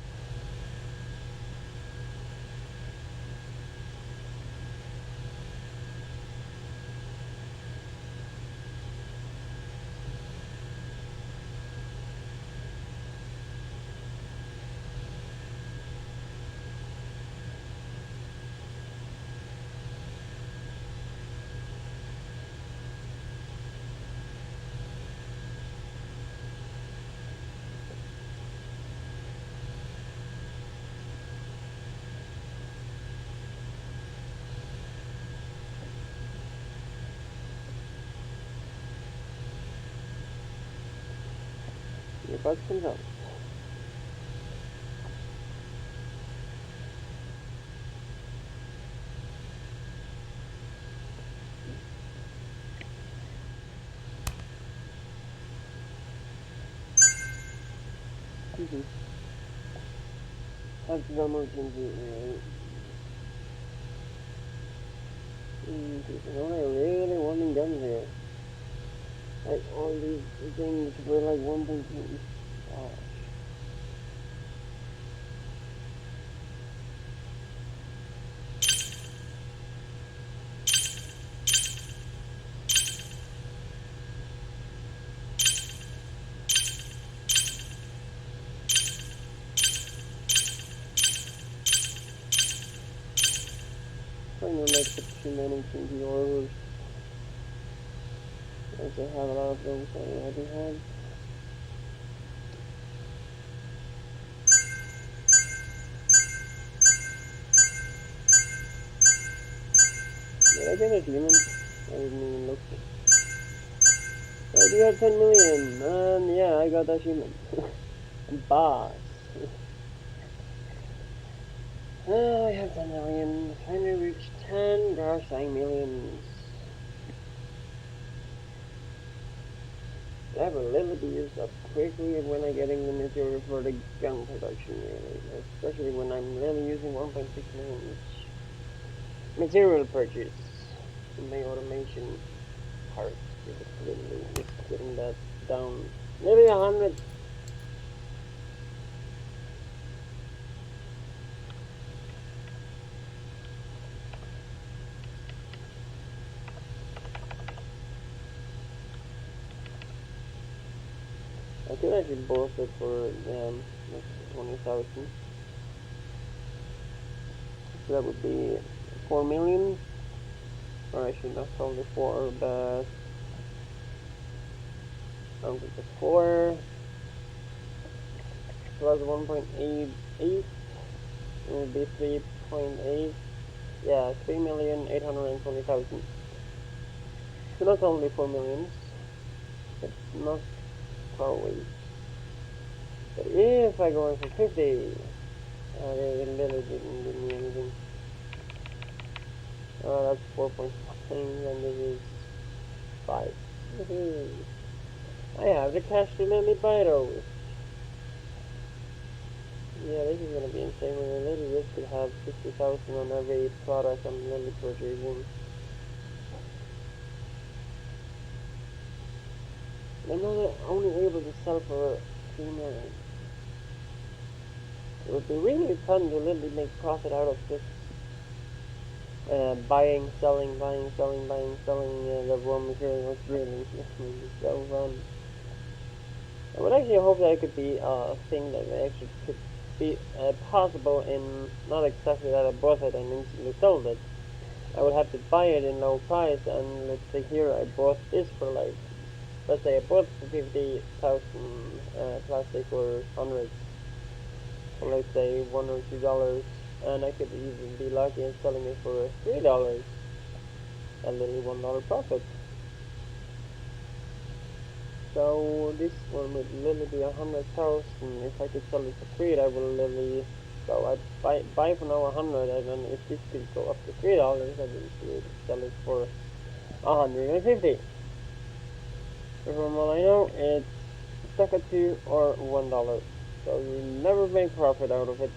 bucks comes out. Have to go more into people are really wanting guns here. Like all these things were like 1.2. Oh. Trying to make the too many kinky orders. As I have a lot of those I already have. Did I get a demon? I didn't even look. I do have 10 million, and yeah, I got that human. Boss. I have 10 million. Finally reached 10. Gosh dang millions. That will literally be used up quickly when I'm getting the material for the gun production, really. Especially when I'm really using 1.6 million each material purchase in my automation part. Literally just getting that down. Maybe 100. I could actually bought it for like 20,000. So that would be 4 million. Or actually not only 4, but counted the 4 plus 1.88. It would be 3.8. Yeah, 3,820,000. So not only 4 millions, but not probably. But if I go in for 50, they literally didn't give me anything. That's 4.9, and this is 5. I have the cash to let me buy those. Yeah, this is gonna be insane. When I literally just could have 60,000 on every product I'm literally purchasing. I'm not only able to sell for 3 million. It would be really fun to literally make profit out of just buying, selling, buying, selling, buying, selling the raw materials. Really, so fun. I would actually hope that it could be a thing that actually could be possible in not exactly that I bought it and instantly sold it. I would have to buy it in low price, and let's say here I bought this for like, let's say I bought for 50,000 plastic or hundreds, for let's say $1 or $2, and I could even be lucky in selling it for $3, a little $1 profit. So this one would literally be 100,000. If I could sell it for free, I will literally. So I buy for now 100, and then if this could go up to $3, I will sell it for 150. But from what I know, it's stuck at 2 or $1. So you never make profit out of it.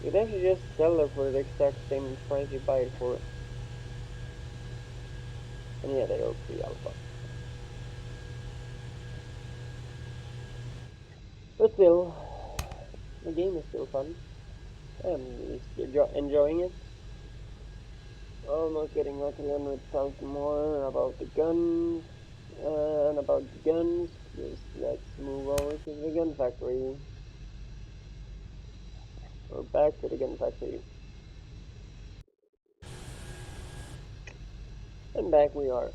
You'd actually just sell it for the exact same price you buy it for. And yeah, they are pre-alpha. But still, the game is still fun. I'm enjoying it. Almost getting like 100,000 more about the guns. And about the guns, just let's move over to the gun factory. Or back to the gun factory. And back we are.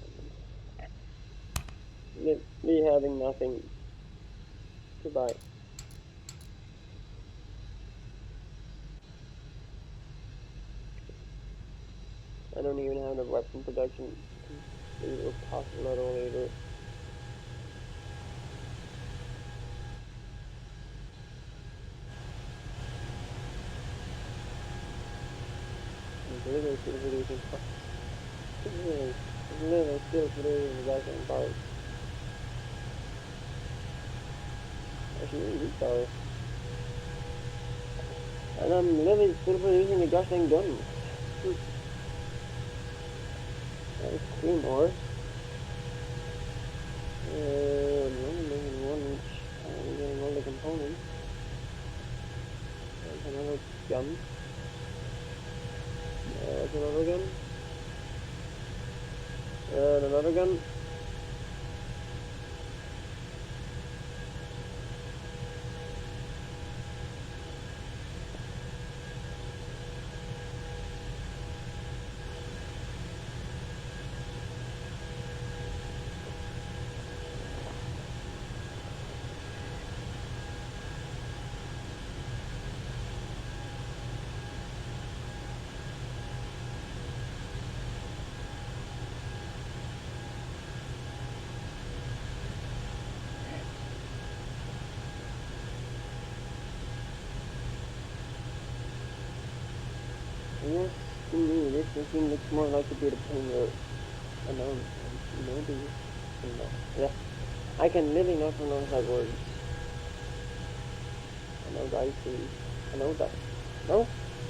Me having nothing to buy. I don't even have the weapon production. It will possible at all either. literally still producing parts. Literally still producing goddamn parts. Actually, these are. And I'm literally still producing a goddamn gun. There's 3 more. I'm only making 1 each. I'm getting all the components. There's another gun. There's another gun. And another gun. Yes, to me, this machine looks more like a bit of painter. I know, maybe, no. Yeah, I can really not pronounce that word. I know, guys, please. I know that. No?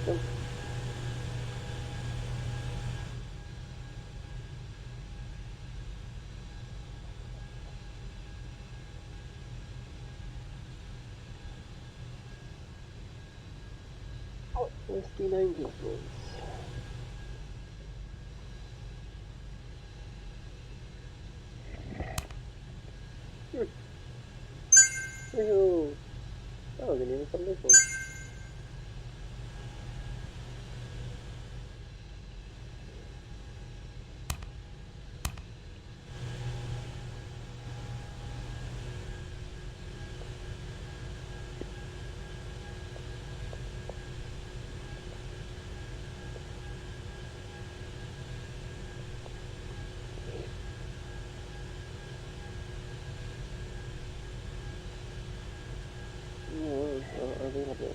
No. Oh, whiskey 90 please. Woohoo! Oh, we need some this one. No, I think I do.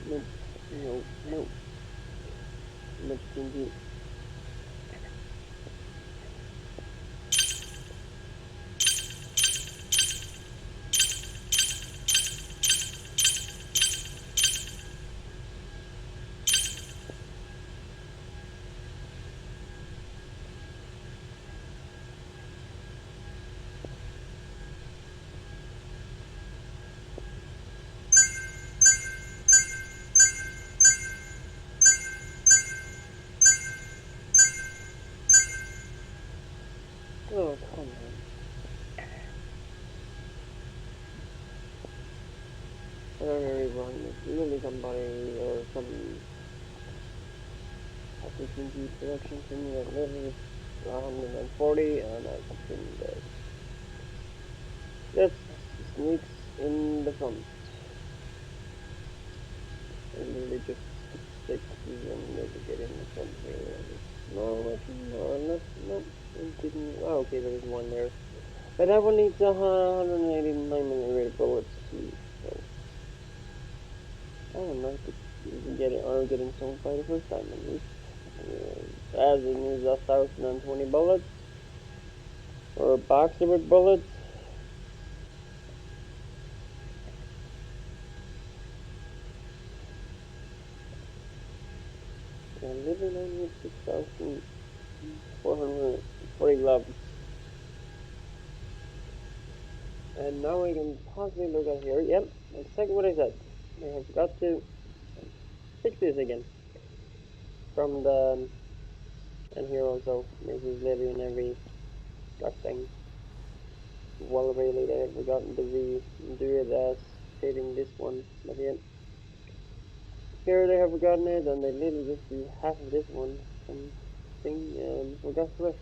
Nope. No, no. Much stingy. Oh, come on. I don't really wrong. It's really somebody or some stingy production for me that literally 140 and I think that just sneaks in the front. And really just sticks and maybe get in the front here. No, no, it didn't. Oh, okay, there was one there. But that one needs 189mm bullets too, so I don't know if it's getting or getting sold by the first time at least. As it needs 1,020 bullets or a boxer with bullets. And living on with 6,440 gloves. And now we can possibly look at here. Yep, exactly what I said. I have got to fix this again. From the and here also this is literally in every thing. Well really they have forgotten to redo it as fitting this one. But yeah. Here they have forgotten it and they literally just do half of this one thing and forgot the rest.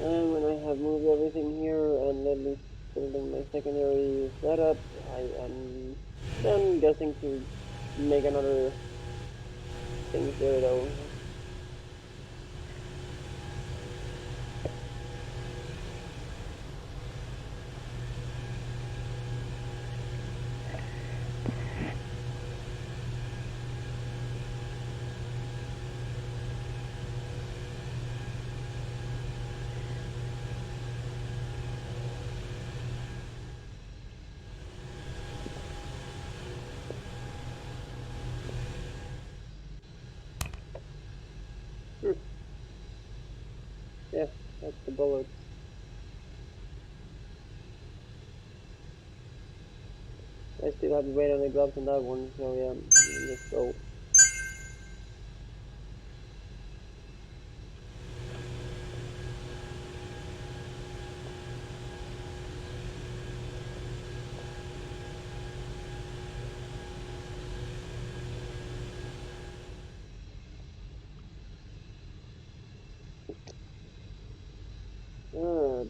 And when I have moved everything here and literally building my secondary setup, I am Then guessing to make another thing there though. Hmm. Yeah, that's the bullet. I still have to wait on the gloves on that one, so yeah, let's go.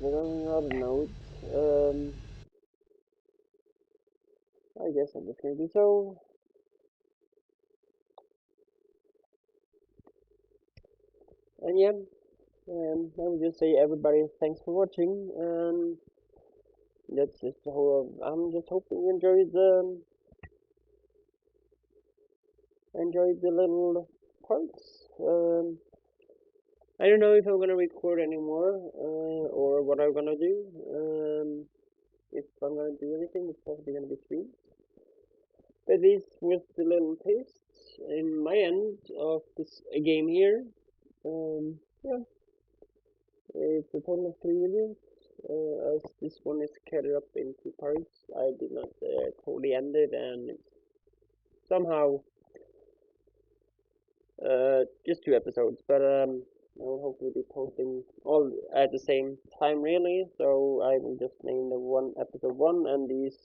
But on another note, I guess I'm just gonna do so. And yeah, I would just say everybody, thanks for watching, and that's just the whole. I'm just hoping you enjoyed the little parts. I don't know if I'm gonna record anymore, or what I'm gonna do. If I'm gonna do anything, it's probably gonna be streams. But this was the little taste in my end of this game here. Yeah, it's a total of 3 videos. As this one is cut up into parts, I did not totally end it, and it's somehow just 2 episodes. But I will hopefully be posting all at the same time, really. So I will just name the one episode one, and these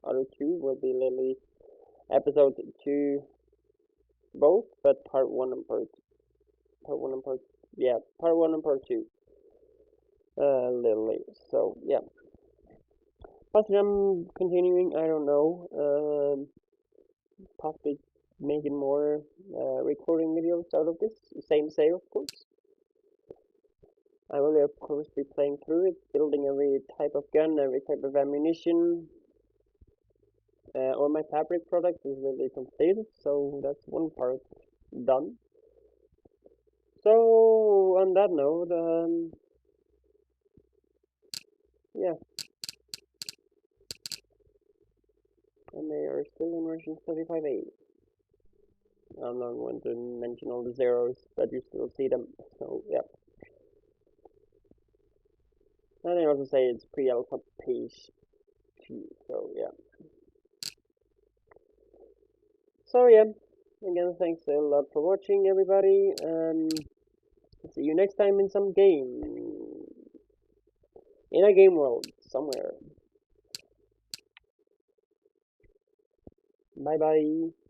other two will be literally episode two both, but part one and part yeah, part one and part two. Literally. So yeah, possibly I'm continuing. I don't know. Possibly making more recording videos out of this. Same say, of course. I will of course be playing through it, building every type of gun, every type of ammunition. All my fabric product is really completed, so that's one part done. So on that note, yeah, and they are still in version 35.8. I'm not going to mention all the zeros, but you still see them. So yeah, and I also say it's pre-alpha page 2. So yeah. So yeah, again, thanks a lot for watching, everybody. See you next time in some game, in a game world somewhere. Bye bye.